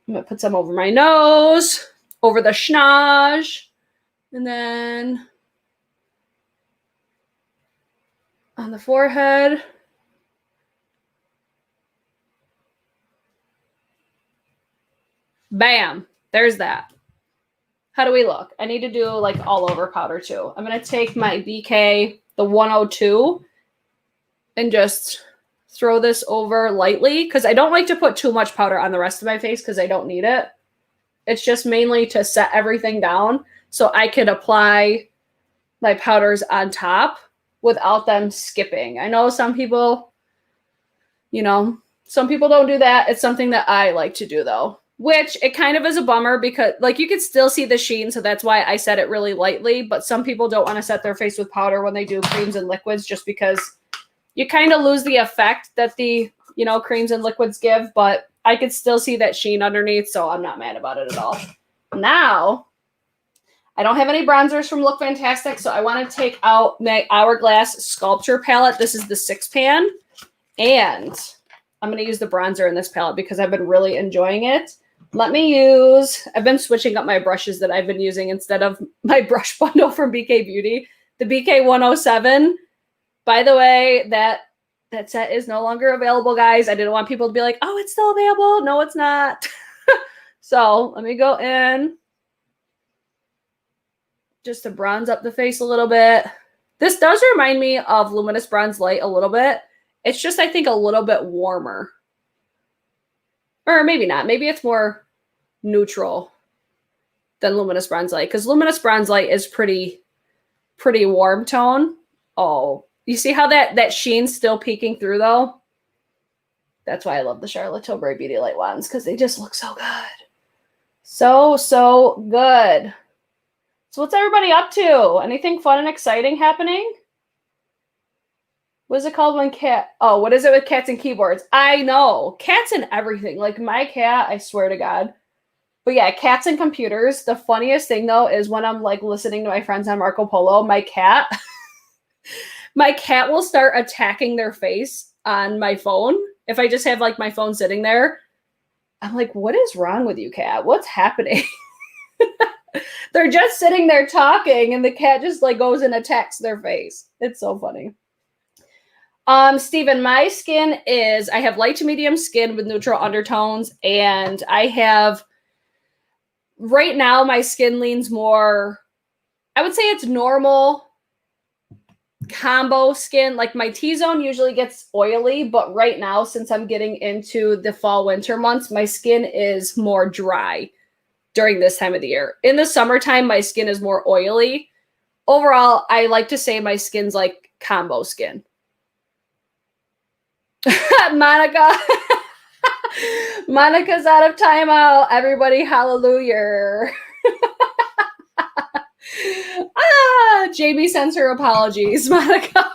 I'm going to put some over my nose, over the schnoz, and then on the forehead. Bam. There's that. How do we look? I need to do like all over powder too. I'm going to take my BK, the 102, and just throw this over lightly because I don't like to put too much powder on the rest of my face because I don't need it. It's just mainly to set everything down so I could apply my powders on top without them skipping. I know some people, you know, some people don't do that. It's something that I like to do though, which it kind of is a bummer because like you could still see the sheen. So that's why I set it really lightly, but some people don't want to set their face with powder when they do creams and liquids just because you kind of lose the effect that the, you know, creams and liquids give, but I could still see that sheen underneath, so I'm not mad about it at all. Now, I don't have any bronzers from LookFantastic, so I want to take out my Hourglass Sculpture palette. This is the 6-pan, and I'm going to use the bronzer in this palette because I've been really enjoying it. Let me use, I've been switching up my brushes that I've been using instead of my brush bundle from BK Beauty. The BK 107, by the way, that set is no longer available, guys. I didn't want people to be like, oh, it's still available. No, it's not. So let me go in just to bronze up the face a little bit. This does remind me of Luminous Bronze Light a little bit. It's just, I think, a little bit warmer. Or maybe not. Maybe it's more neutral than Luminous Bronze Light because Luminous Bronze Light is pretty warm tone. Oh, you see how that sheen's still peeking through though? That's why I love the Charlotte Tilbury Beauty Light ones because they just look so good. So good. So what's everybody up to? Anything fun and exciting happening? What is it called when cat? Oh, what is it with cats and keyboards? I know. Cats and everything. Like my cat, I swear to God. But yeah, cats and computers. The funniest thing though is when I'm like listening to my friends on Marco Polo, my cat... my cat will start attacking their face on my phone. If I just have like my phone sitting there, I'm like, what is wrong with you, cat? What's happening? They're just sitting there talking and the cat just like goes and attacks their face. It's so funny. Steven, my skin is, I have light to medium skin with neutral undertones, and I have, right now my skin leans more, I would say it's normal combo skin. Like my T-zone usually gets oily, but right now, since I'm getting into the fall winter months, my skin is more dry during this time of the year. In the summertime, my skin is more oily. Overall, I like to say my skin's like combo skin. Monica. Monica's out of timeout. Everybody, hallelujah. Jamie sends her apologies, Monica.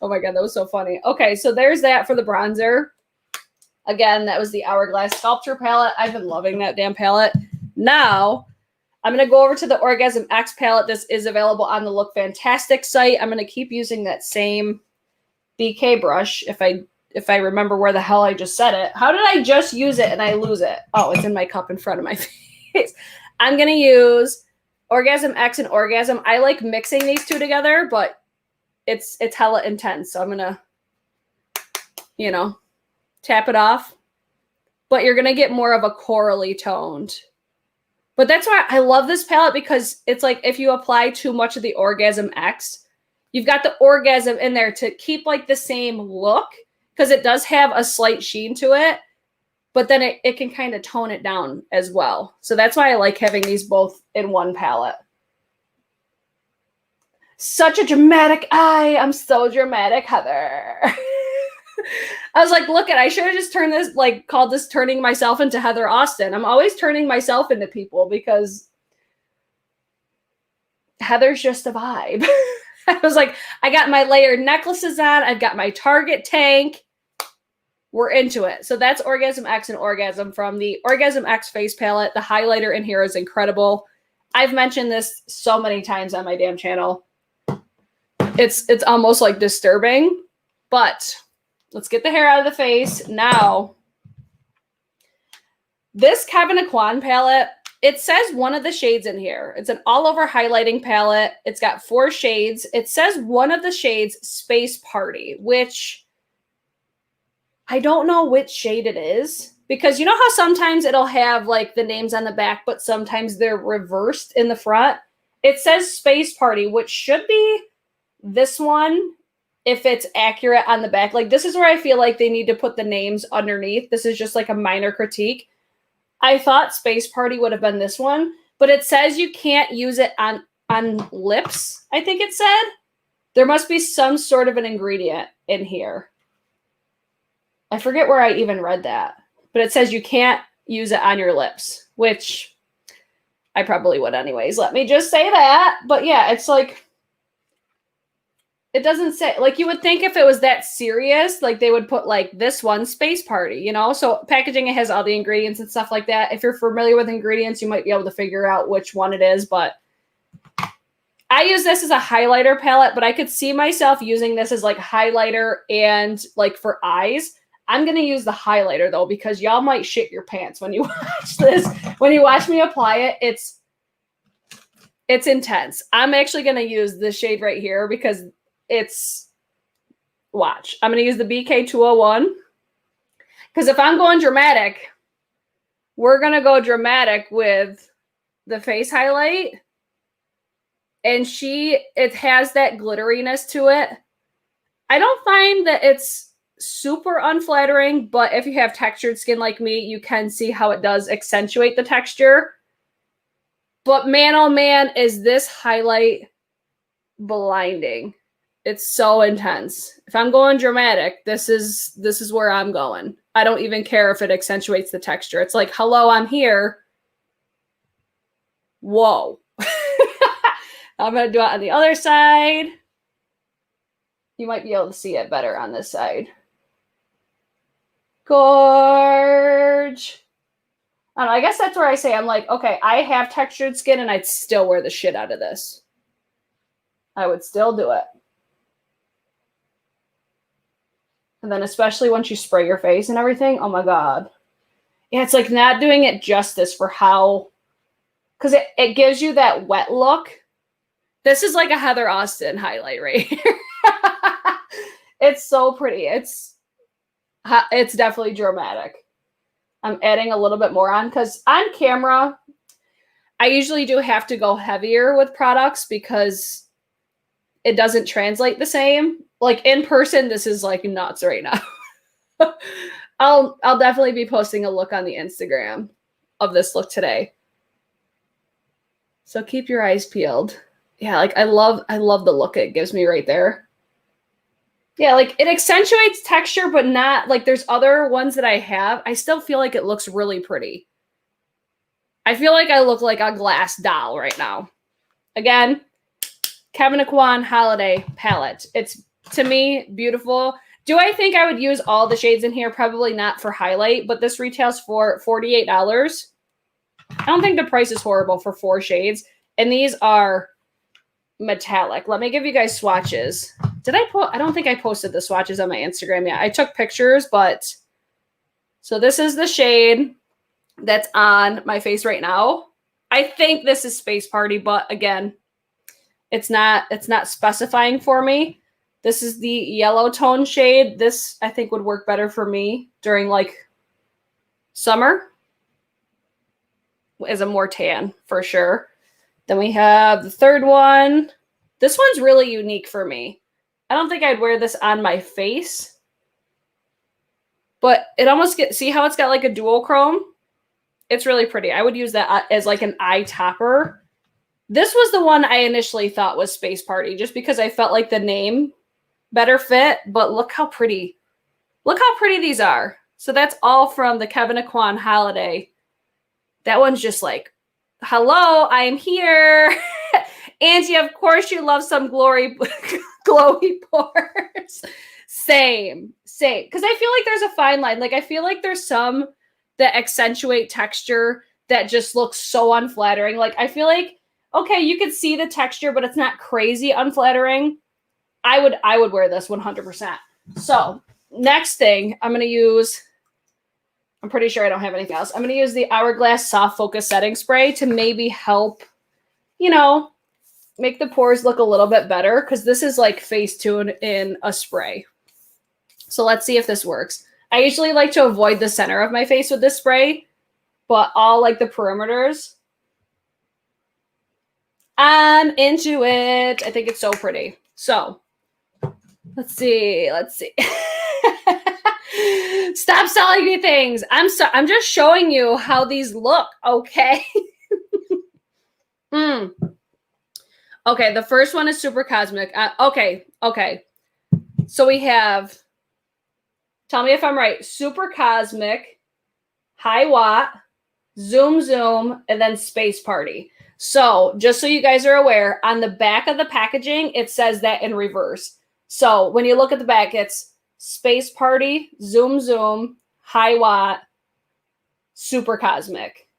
Oh my God, that was so funny. Okay, so there's that for the bronzer. Again, that was the Hourglass Sculpture palette. I've been loving that damn palette. Now, I'm going to go over to the Orgasm X palette. This is available on the LookFantastic site. I'm going to keep using that same BK brush if I remember where the hell I just said it. How did I just use it and I lose it? Oh, it's in my cup in front of my face. I'm going to use Orgasm X and Orgasm. I like mixing these two together, but it's hella intense. So I'm going to, you know, tap it off. But you're going to get more of a corally toned. But that's why I love this palette, because it's like if you apply too much of the Orgasm X, you've got the Orgasm in there to keep like the same look, because it does have a slight sheen to it, but then it can kind of tone it down as well. So that's why I like having these both in one palette. Such a dramatic eye. I'm so dramatic, Heather. I was like, look, I should have just turned this, like, called this turning myself into Heather Austin. I'm always turning myself into people because Heather's just a vibe. I was like, I got my layered necklaces on. I've got my Target tank. We're into it. So that's Orgasm X and Orgasm from the Orgasm X face palette. The highlighter in here is incredible. I've mentioned this so many times on my damn channel. It's almost like disturbing, but let's get the hair out of the face. Now, this Kevyn Aucoin palette, it says one of the shades in here. It's an all-over highlighting palette. It's got 4 shades. It says one of the shades, Space Party, which I don't know which shade it is, because you know how sometimes it'll have like the names on the back, but sometimes they're reversed in the front? It says Space Party, which should be this one if it's accurate on the back. Like this is where I feel like they need to put the names underneath. This is just like a minor critique. I thought Space Party would have been this one, but it says you can't use it on lips, I think it said. There must be some sort of an ingredient in here. I forget where I even read that, but it says you can't use it on your lips, which I probably would anyways. Let me just say that. But yeah, it's like, it doesn't say, like you would think if it was that serious, like they would put like this one Space Party, you know? So packaging, it has all the ingredients and stuff like that. If you're familiar with ingredients, you might be able to figure out which one it is, but I use this as a highlighter palette, but I could see myself using this as like highlighter and like for eyes. I'm going to use the highlighter though, because y'all might shit your pants when you watch this. When you watch me apply it, it's intense. I'm actually going to use this shade right here because it's, watch. I'm going to use the BK201 because if I'm going dramatic, we're going to go dramatic with the face highlight. And it has that glitteriness to it. I don't find that it's super unflattering, but if you have textured skin like me, you can see how it does accentuate the texture. But man, oh man, is this highlight blinding. It's so intense. If I'm going dramatic, this is where I'm going. I don't even care if it accentuates the texture. It's like, hello, I'm here. Whoa. I'm going to do it on the other side. You might be able to see it better on this side. Gorge. I don't know, I guess that's where I say, I'm like, okay, I have textured skin and I'd still wear the shit out of this. I would still do it. And then especially once you spray your face and everything, oh my God. Yeah, it's like not doing it justice for how, because it gives you that wet look. This is like a Heather Austin highlight right here. It's so pretty. It's definitely dramatic. I'm adding a little bit more on because on camera, I usually do have to go heavier with products because it doesn't translate the same. Like in person, this is like nuts right now. I'll definitely be posting a look on the Instagram of this look today. So keep your eyes peeled. Yeah, like I love the look it gives me right there. Yeah, like it accentuates texture, but not like there's other ones that I have. I still feel like it looks really pretty. I feel like I look like a glass doll right now. Again, Kevyn Aucoin Holiday Palette. It's, to me, beautiful. Do I think I would use all the shades in here? Probably not for highlight, but this retails for $48. I don't think the price is horrible for 4 shades. And these are metallic. Let me give you guys swatches. I don't think I posted the swatches on my Instagram yet. I took pictures, but so this is the shade that's on my face right now. I think this is Space Party, but again, it's not specifying for me. This is the yellow tone shade. This I think would work better for me during like summer as a more tan for sure. Then we have the third one. This one's really unique for me. I don't think I'd wear this on my face, but it almost see how it's got like a dual chrome? It's really pretty. I would use that as like an eye topper. This was the one I initially thought was Space Party just because I felt like the name better fit, but look how pretty. Look how pretty these are. So that's all from the Kevyn Aucoin Holiday. That one's just like, hello, I am here. Angie, of course you love some glowy pores. Same. Because I feel like there's a fine line. Like I feel like there's some that accentuate texture that just looks so unflattering. Like I feel like, okay, you could see the texture, but it's not crazy unflattering. I would wear this 100%. So next thing I'm going to use, I'm pretty sure I don't have anything else. I'm going to use the Hourglass Soft Focus Setting Spray to maybe help, you know, make the pores look a little bit better because this is like Facetune in a spray. So let's see if this works. I usually like to avoid the center of my face with this spray, but all like the perimeters. I'm into it. I think it's so pretty. So let's see. Stop selling me things. I'm just showing you how these look, okay? Okay, the first one is super cosmic. Okay. So we have, tell me if I'm right, super cosmic, high watt, zoom, and then space party. So just so you guys are aware, on the back of the packaging, it says that in reverse. So when you look at the back, it's space party, zoom, high watt, super cosmic.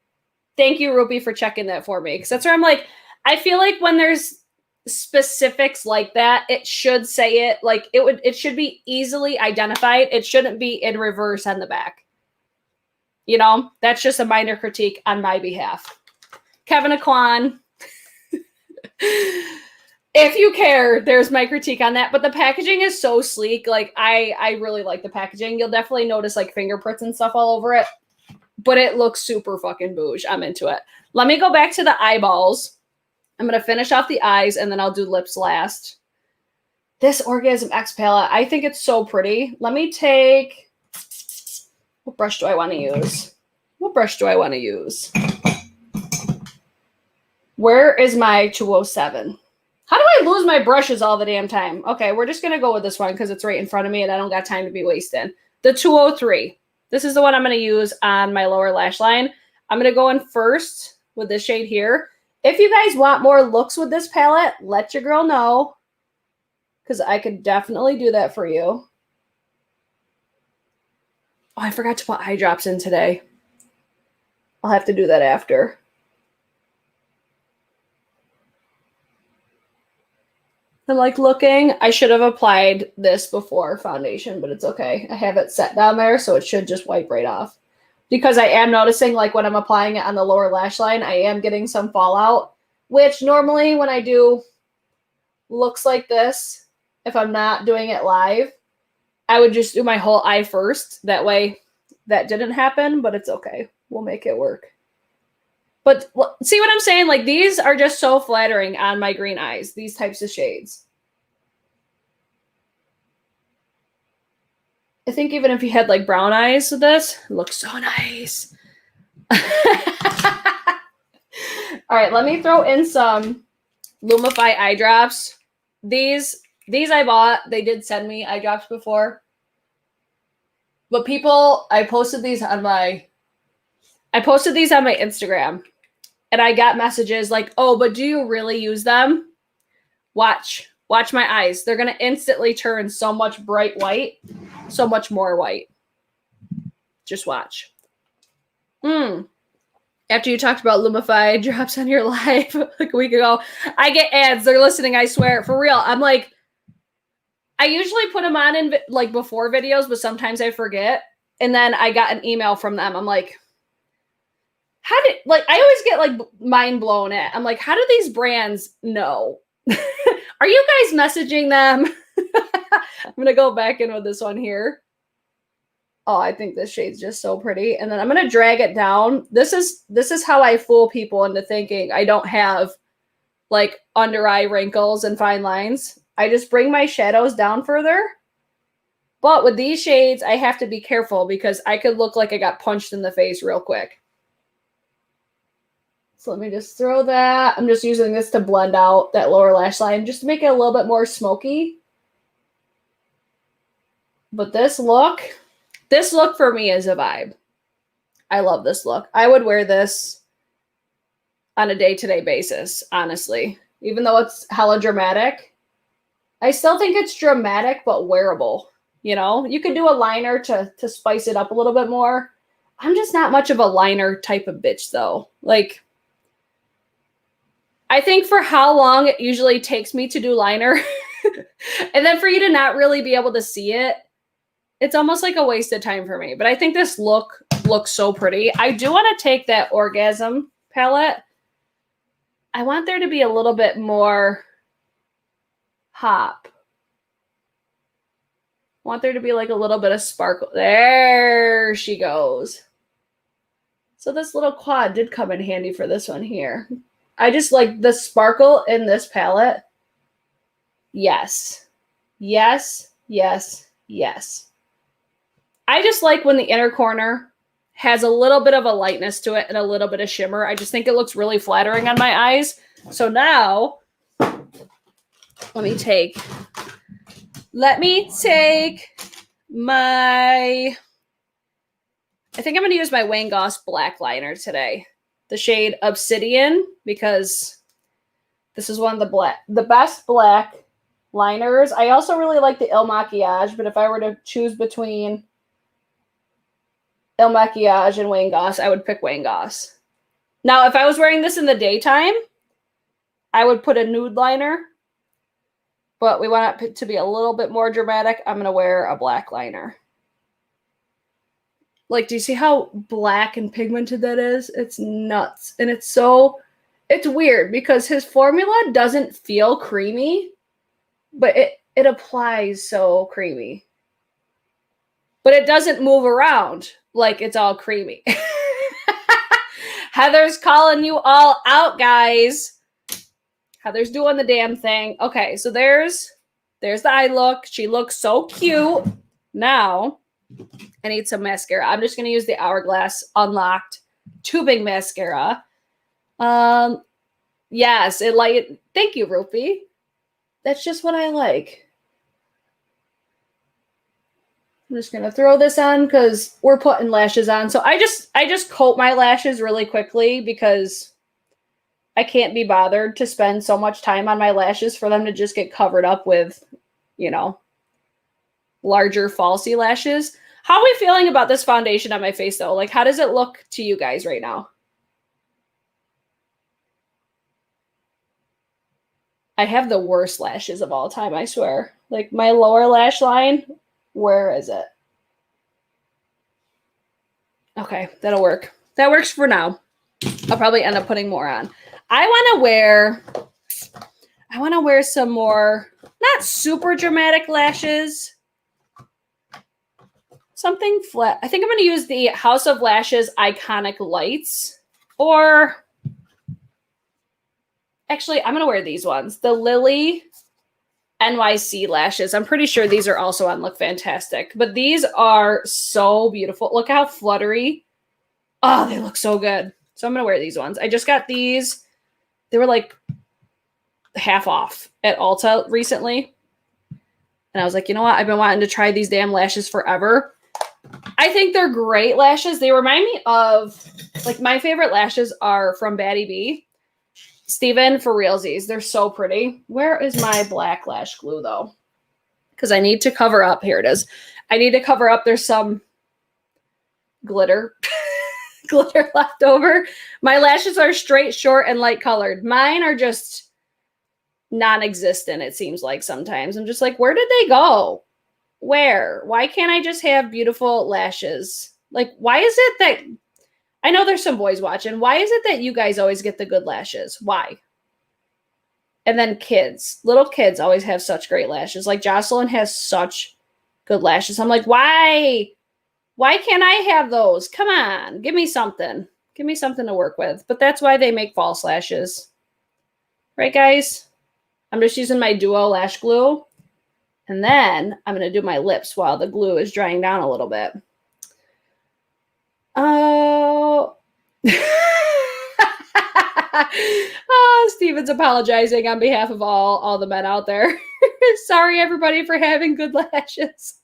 Thank you, Rupi, for checking that for me. Because that's where I'm like, I feel like when there's specifics like that, it should say it like it should be easily identified. It shouldn't be in reverse on the back. You know, that's just a minor critique on my behalf. Kevyn Aucoin, if you care, there's my critique on that. But the packaging is so sleek. Like I really like the packaging. You'll definitely notice like fingerprints and stuff all over it. But it looks super fucking bouge. I'm into it. Let me go back to the eyeballs. I'm going to finish off the eyes and then I'll do lips last. This Orgasm X palette, I think it's so pretty. Let me take, what brush do I want to use? Where is my 207? How do I lose my brushes all the damn time? Okay, we're just going to go with this one because it's right in front of me and I don't got time to be wasting. The 203. This is the one I'm going to use on my lower lash line. I'm going to go in first with this shade here. If you guys want more looks with this palette, let your girl know, because I could definitely do that for you. Oh, I forgot to put eye drops in today. I'll have to do that after. I'm like looking. I should have applied this before foundation, but it's okay. I have it set down there, so it should just wipe right off. Because I am noticing, like, when I'm applying it on the lower lash line, I am getting some fallout, which normally when I do looks like this, if I'm not doing it live, I would just do my whole eye first. That way that didn't happen, but it's okay. We'll make it work. But see what I'm saying? Like, these are just so flattering on my green eyes, these types of shades. I think even if you had like brown eyes with this, it looks so nice. All right, let me throw in some Lumify eye drops. These I bought. They did send me eye drops before. But people, I posted these on my Instagram. And I got messages like, "Oh, but do you really use them? Watch my eyes. They're going to instantly turn so much bright white, so much more white. Just watch." After you talked about Lumify drops on your live like a week ago, I get ads. They're listening, I swear. For real. I'm like, I usually put them on in like before videos, but sometimes I forget. And then I got an email from them. I'm like, how did, like, I always get like mind blown at. I'm like, how do these brands know? Are you guys messaging them? I'm going to go back in with this one here. Oh, I think this shade's just so pretty. And then I'm going to drag it down. This is how I fool people into thinking I don't have like under eye wrinkles and fine lines. I just bring my shadows down further. But with these shades, I have to be careful because I could look like I got punched in the face real quick. So let me just throw that. I'm just using this to blend out that lower lash line just to make it a little bit more smoky. But this look for me is a vibe. I love this look. I would wear this on a day-to-day basis, honestly. Even though it's hella dramatic, I still think it's dramatic but wearable. You know, you could do a liner to spice it up a little bit more. I'm just not much of a liner type of bitch, though. Like, I think for how long it usually takes me to do liner, and then for you to not really be able to see it, it's almost like a waste of time for me. But I think this look looks so pretty. I do want to take that Orgasm palette. I want there to be a little bit more hop. want there to be like a little bit of sparkle. There she goes. So this little quad did come in handy for this one here. I just like the sparkle in this palette. Yes. Yes, yes, yes. I just like when the inner corner has a little bit of a lightness to it and a little bit of shimmer. I just think it looks really flattering on my eyes. So now, let me take my, I think I'm going to use my Wayne Goss black liner today. The shade Obsidian, because this is one of the best black liners. I also really like the Il Makiage, but if I were to choose between Il Makiage and Wayne Goss, I would pick Wayne Goss. Now, if I was wearing this in the daytime, I would put a nude liner, but we want it to be a little bit more dramatic. I'm going to wear a black liner. Like, do you see how black and pigmented that is? It's nuts. And it's weird because his formula doesn't feel creamy, but it applies so creamy. But it doesn't move around like it's all creamy. Heather's calling you all out, guys. Heather's doing the damn thing. Okay, so there's the eye look. She looks so cute. Now, I need some mascara. I'm just going to use the Hourglass Unlocked Tubing Mascara. Yes, thank you, Rupee. That's just what I like. I'm just going to throw this on because we're putting lashes on. So I just coat my lashes really quickly because I can't be bothered to spend so much time on my lashes for them to just get covered up with, you know, larger falsy lashes. How are we feeling about this foundation on my face though? Like, how does it look to you guys right now? I have the worst lashes of all time, I swear. Like my lower lash line, where is it? Okay, that'll work. That works for now. I'll probably end up putting more on. I want to wear some more, not super dramatic lashes. Something flat. I think I'm going to use the House of Lashes Iconic Lights. Or, actually, I'm going to wear these ones. The Lily NYC lashes. I'm pretty sure these are also on LookFantastic. But these are so beautiful. Look how fluttery. Oh, they look so good. So I'm going to wear these ones. I just got these. They were like half off at Ulta recently. And I was like, you know what? I've been wanting to try these damn lashes forever. I think they're great lashes. They remind me of, like, my favorite lashes are from Batty B. Steven, for realsies. They're so pretty. Where is my black lash glue, though? Because I need to cover up. Here it is. I need to cover up. There's some glitter. Glitter left over. My lashes are straight, short, and light colored. Mine are just non-existent, it seems like sometimes. I'm just like, where did they go? Where? Why can't I just have beautiful lashes? Like, why is it that, I know there's some boys watching. Why is it that you guys always get the good lashes? Why? And then kids, little kids always have such great lashes. Like Jocelyn has such good lashes. I'm like, why? Why can't I have those? Come on, give me something. Give me something to work with. But that's why they make false lashes. Right, guys? I'm just using my Duo Lash Glue. And then I'm going to do my lips while the glue is drying down a little bit. Oh. Oh, Steven's apologizing on behalf of all the men out there. Sorry, everybody, for having good lashes.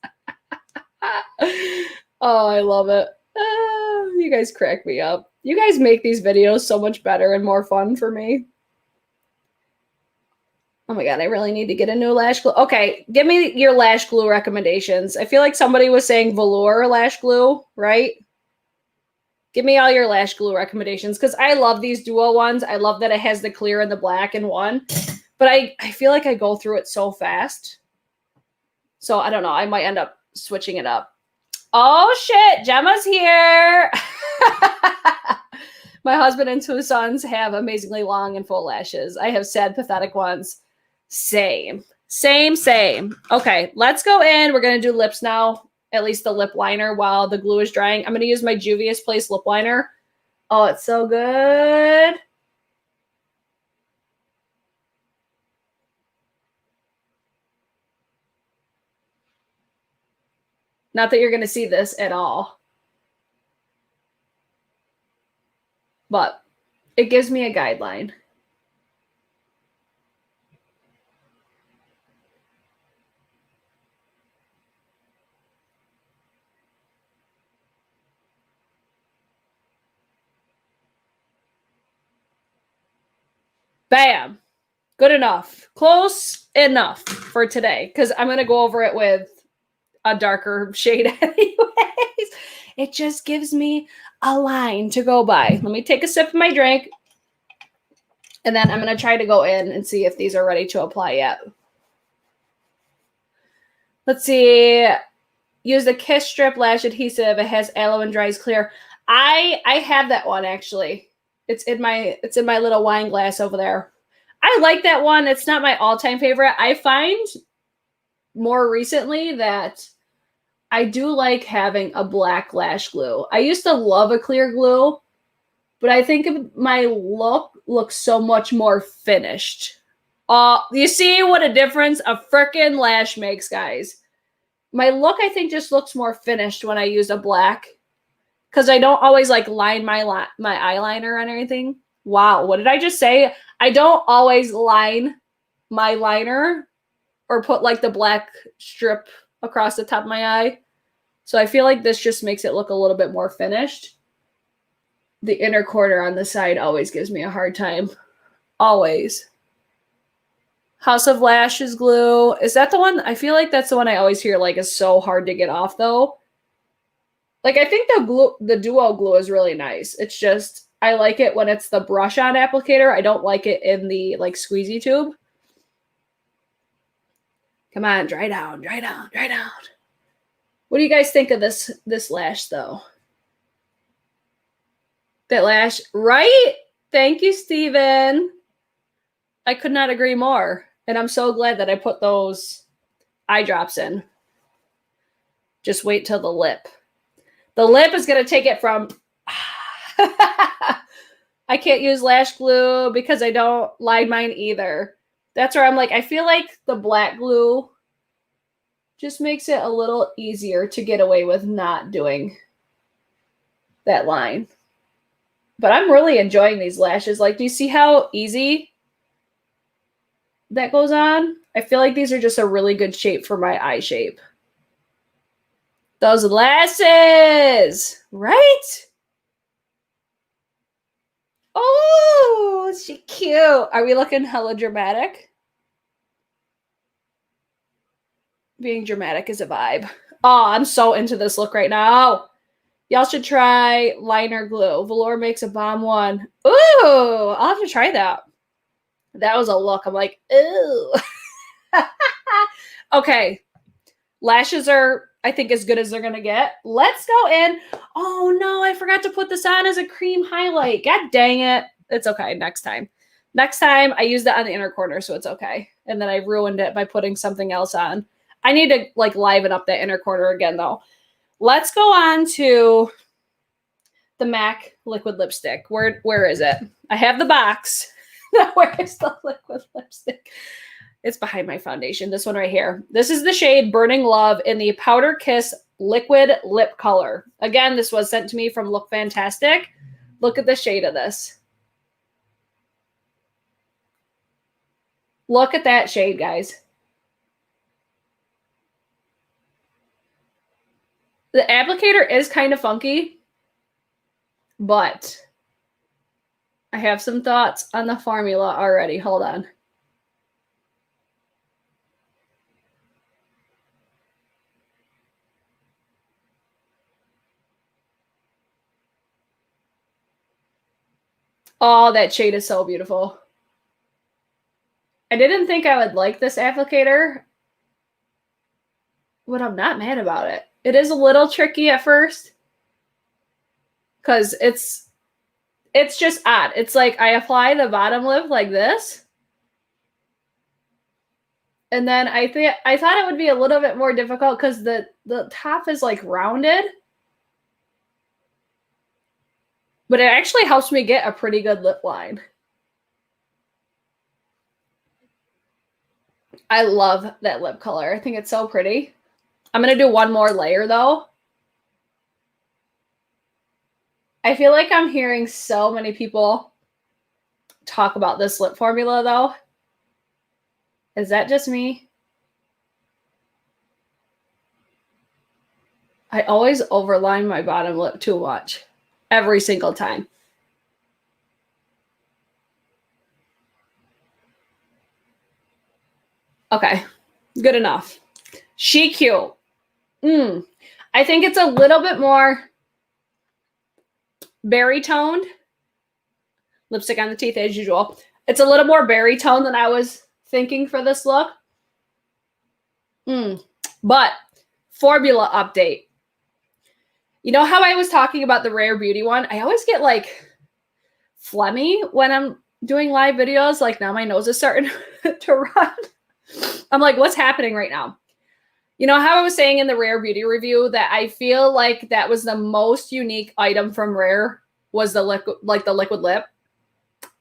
Oh, I love it. You guys crack me up. You guys make these videos so much better and more fun for me. Oh my God, I really need to get a new lash glue. Okay, give me your lash glue recommendations. I feel like somebody was saying velour lash glue, right? Give me all your lash glue recommendations because I love these Duo ones. I love that it has the clear and the black in one. But I feel like I go through it so fast. So I don't know. I might end up switching it up. Oh, shit. Gemma's here. My husband and two sons have amazingly long and full lashes. I have sad, pathetic ones. Same. Same, same. Okay, let's go in. We're going to do lips now, at least the lip liner while the glue is drying. I'm going to use my Juvia's Place lip liner. Oh, it's so good. Not that you're going to see this at all, but it gives me a guideline. Bam. Good enough. Close enough for today because I'm going to go over it with a darker shade anyways. It just gives me a line to go by. Let me take a sip of my drink. And then I'm going to try to go in and see if these are ready to apply yet. Let's see. Use the Kiss Strip Lash Adhesive. It has aloe and dries clear. I have that one actually. It's in my little wine glass over there. I like that one. It's not my all-time favorite. I find more recently that I do like having a black lash glue. I used to love a clear glue, but I think my look looks so much more finished. You see what a difference a frickin' lash makes, guys. My look, I think, just looks more finished when I use a black because I don't always like line my eyeliner and everything. Wow, what did I just say? I don't always line my liner or put like the black strip across the top of my eye. So I feel like this just makes it look a little bit more finished. The inner corner on the side always gives me a hard time. Always. House of Lashes glue. Is that the one? I feel like that's the one I always hear like is so hard to get off though. Like I think the duo glue is really nice. It's just I like it when it's the brush on applicator. I don't like it in the like squeezy tube. Come on, dry down, dry down, dry down. What do you guys think of this lash though? That lash, right? Thank you, Steven. I could not agree more. And I'm so glad that I put those eye drops in. Just wait till the lip. The lip is going to take it from... I can't use lash glue because I don't line mine either. That's where I'm like, I feel like the black glue just makes it a little easier to get away with not doing that line. But I'm really enjoying these lashes. Like, do you see how easy that goes on? I feel like these are just a really good shape for my eye shape. Those lashes, right? Oh, she cute. Are we looking hella dramatic? Being dramatic is a vibe. Oh, I'm so into this look right now. Y'all should try liner glue. Velour makes a bomb one. Ooh, I'll have to try that. That was a look. I'm like, ooh. Okay. Lashes are, I think, as good as they're going to get. Let's go in. Oh, no, I forgot to put this on as a cream highlight. God dang it. It's okay. Next time. Next time, I used it on the inner corner, so it's okay. And then I ruined it by putting something else on. I need to, like, liven up that inner corner again, though. Let's go on to the MAC liquid lipstick. Where is it? I have the box. Where is the liquid lipstick? It's behind my foundation. This one right here. This is the shade Burning Love in the Powder Kiss Liquid Lip Color. Again, this was sent to me from LookFantastic. Look at the shade of this. Look at that shade, guys. The applicator is kind of funky, but I have some thoughts on the formula already. Hold on. Oh, that shade is so beautiful. I didn't think I would like this applicator, but I'm not mad about it. It is a little tricky at first because it's just odd. It's like I apply the bottom lip like this. And then I thought it would be a little bit more difficult because the top is like rounded. But it actually helps me get a pretty good lip line. I love that lip color. I think it's so pretty. I'm going to do one more layer though. I feel like I'm hearing so many people talk about this lip formula though. Is that just me? I always overline my bottom lip too much. Every single time. Okay, good enough. She cute. I think it's a little bit more berry toned. Lipstick on the teeth as usual. It's a little more berry toned than I was thinking for this look. But formula update. You know how I was talking about the Rare Beauty one? I always get like phlegmy when I'm doing live videos. Like now my nose is starting to run. I'm like, what's happening right now? You know how I was saying in the Rare Beauty review that I feel like that was the most unique item from Rare was the liquid, like the liquid lip.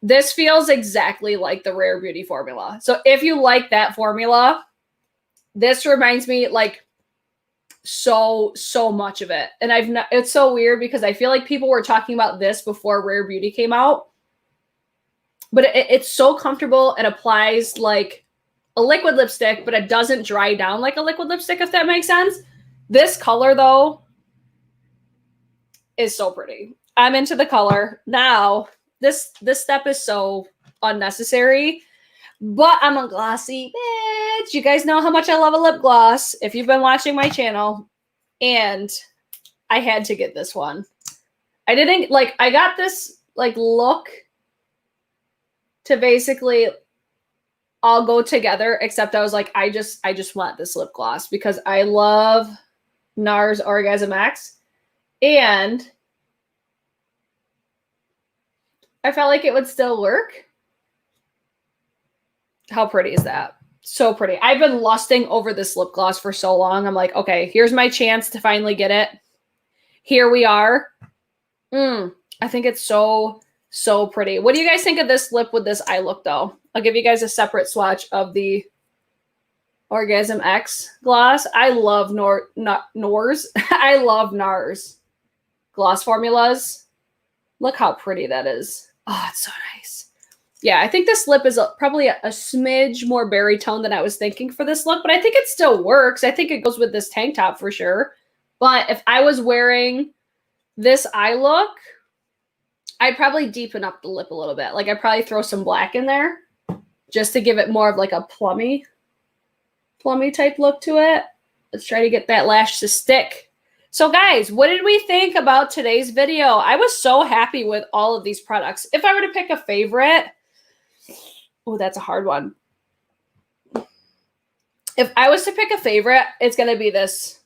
This feels exactly like the Rare Beauty formula. So if you like that formula, this reminds me like so much of it. And it's so weird because I feel like people were talking about this before Rare Beauty came out. But it's so comfortable. It applies like a liquid lipstick, but it doesn't dry down like a liquid lipstick, if that makes sense. This color, though, is so pretty. I'm into the color. Now, this step is so unnecessary, but I'm a glossy bitch. You guys know how much I love a lip gloss if you've been watching my channel, and I had to get this one. I didn't, like, I got this, like, look to basically all go together, except I was like, I just want this lip gloss because I love NARS Orgasm X, and I felt like it would still work. How pretty is that? So pretty. I've been lusting over this lip gloss for so long. I'm like, okay, here's my chance to finally get it. Here we are. I think it's so pretty. What do you guys think of this lip with this eye look, though? I'll give you guys a separate swatch of the Orgasm X gloss. I love NARS. I love NARS gloss formulas. Look how pretty that is. Oh, it's so nice. Yeah, I think this lip is probably a smidge more berry tone than I was thinking for this look, but I think it still works. I think it goes with this tank top for sure. But if I was wearing this eye look, I'd probably deepen up the lip a little bit. Like I'd probably throw some black in there just to give it more of like a plummy type look to it. Let's try to get that lash to stick. So guys, what did we think about today's video? I was so happy with all of these products. If I were to pick a favorite, oh, that's a hard one. If I was to pick a favorite, it's going to be this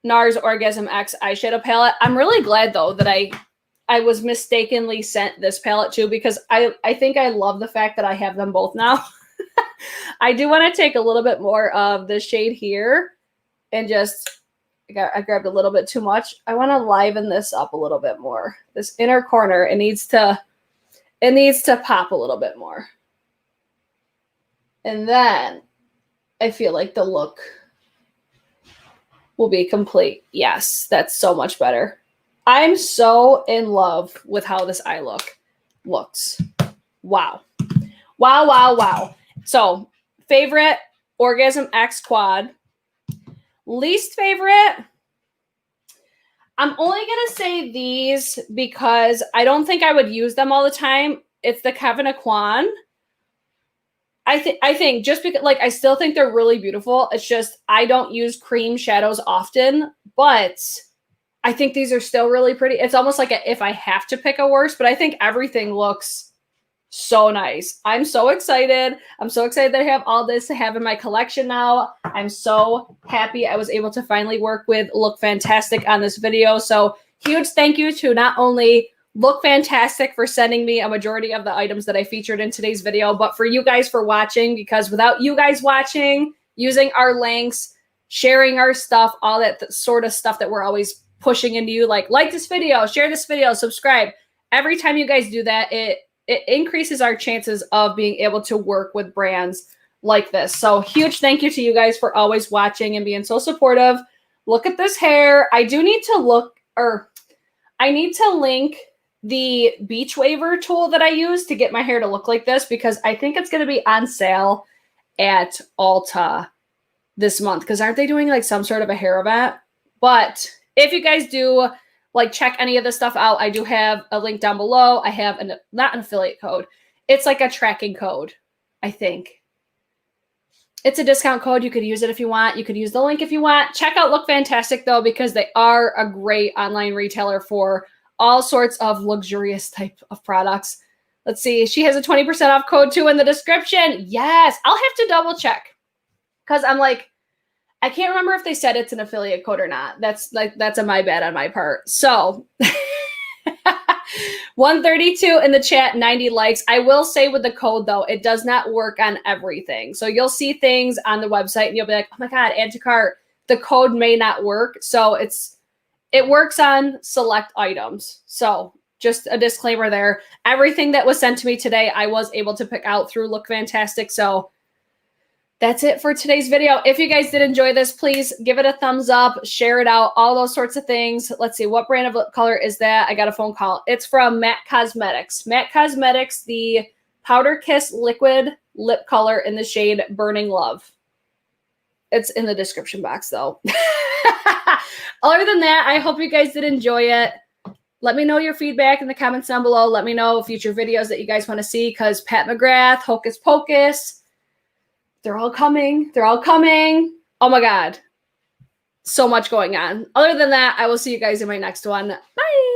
NARS Orgasm X eyeshadow palette. I'm really glad though that I was mistakenly sent this palette too, because I think I love the fact that I have them both now. I do want to take a little bit more of the shade here and just, I grabbed a little bit too much. I want to liven this up a little bit more. This inner corner, it needs to pop a little bit more. And then I feel like the look will be complete. Yes, that's so much better. I'm so in love with how this eye look looks. Wow. Wow, wow, wow. So, favorite, Orgasm X Quad. Least favorite, I'm only going to say these because I don't think I would use them all the time. It's the Kevyn Aucoin. I think just because, like, I still think they're really beautiful. It's just I don't use cream shadows often, but I think these are still really pretty. It's almost like if I have to pick a worst, but I think everything looks so nice. I'm so excited. I'm so excited that I have all this to have in my collection now. I'm so happy I was able to finally work with LookFantastic on this video. So huge thank you to not only LookFantastic for sending me a majority of the items that I featured in today's video, but for you guys for watching, because without you guys watching, using our links, sharing our stuff, all that sort of stuff that we're always pushing into you. Like this video, share this video, subscribe. Every time you guys do that, it increases our chances of being able to work with brands like this. So huge thank you to you guys for always watching and being so supportive. Look at this hair. I do need to I need to link the beach waver tool that I use to get my hair to look like this, because I think it's going to be on sale at Ulta this month, because aren't they doing like some sort of a hair event? But if you guys do like check any of this stuff out, I do have a link down below. I have not an affiliate code. It's like a tracking code, I think. It's a discount code. You could use it if you want. You could use the link if you want. Check out LookFantastic though, because they are a great online retailer for all sorts of luxurious type of products. Let's see. She has a 20% off code too in the description. Yes. I'll have to double check, because I'm like, I can't remember if they said it's an affiliate code or not. That's a my bad on my part. So 132 in the chat, 90 likes. I will say with the code though, it does not work on everything. So you'll see things on the website and you'll be like, oh my God, add to cart. The code may not work. So it works on select items. So just a disclaimer there. Everything that was sent to me today, I was able to pick out through LookFantastic. So that's it for today's video. If you guys did enjoy this, please give it a thumbs up, share it out, all those sorts of things. Let's see, what brand of lip color is that? I got a phone call. It's from Matte Cosmetics. Matte Cosmetics, the Powder Kiss Liquid Lip Color in the shade Burning Love. It's in the description box though. Other than that, I hope you guys did enjoy it. Let me know your feedback in the comments down below. Let me know future videos that you guys want to see, because Pat McGrath, Hocus Pocus, they're all coming. They're all coming. Oh my God. So much going on. Other than that, I will see you guys in my next one. Bye.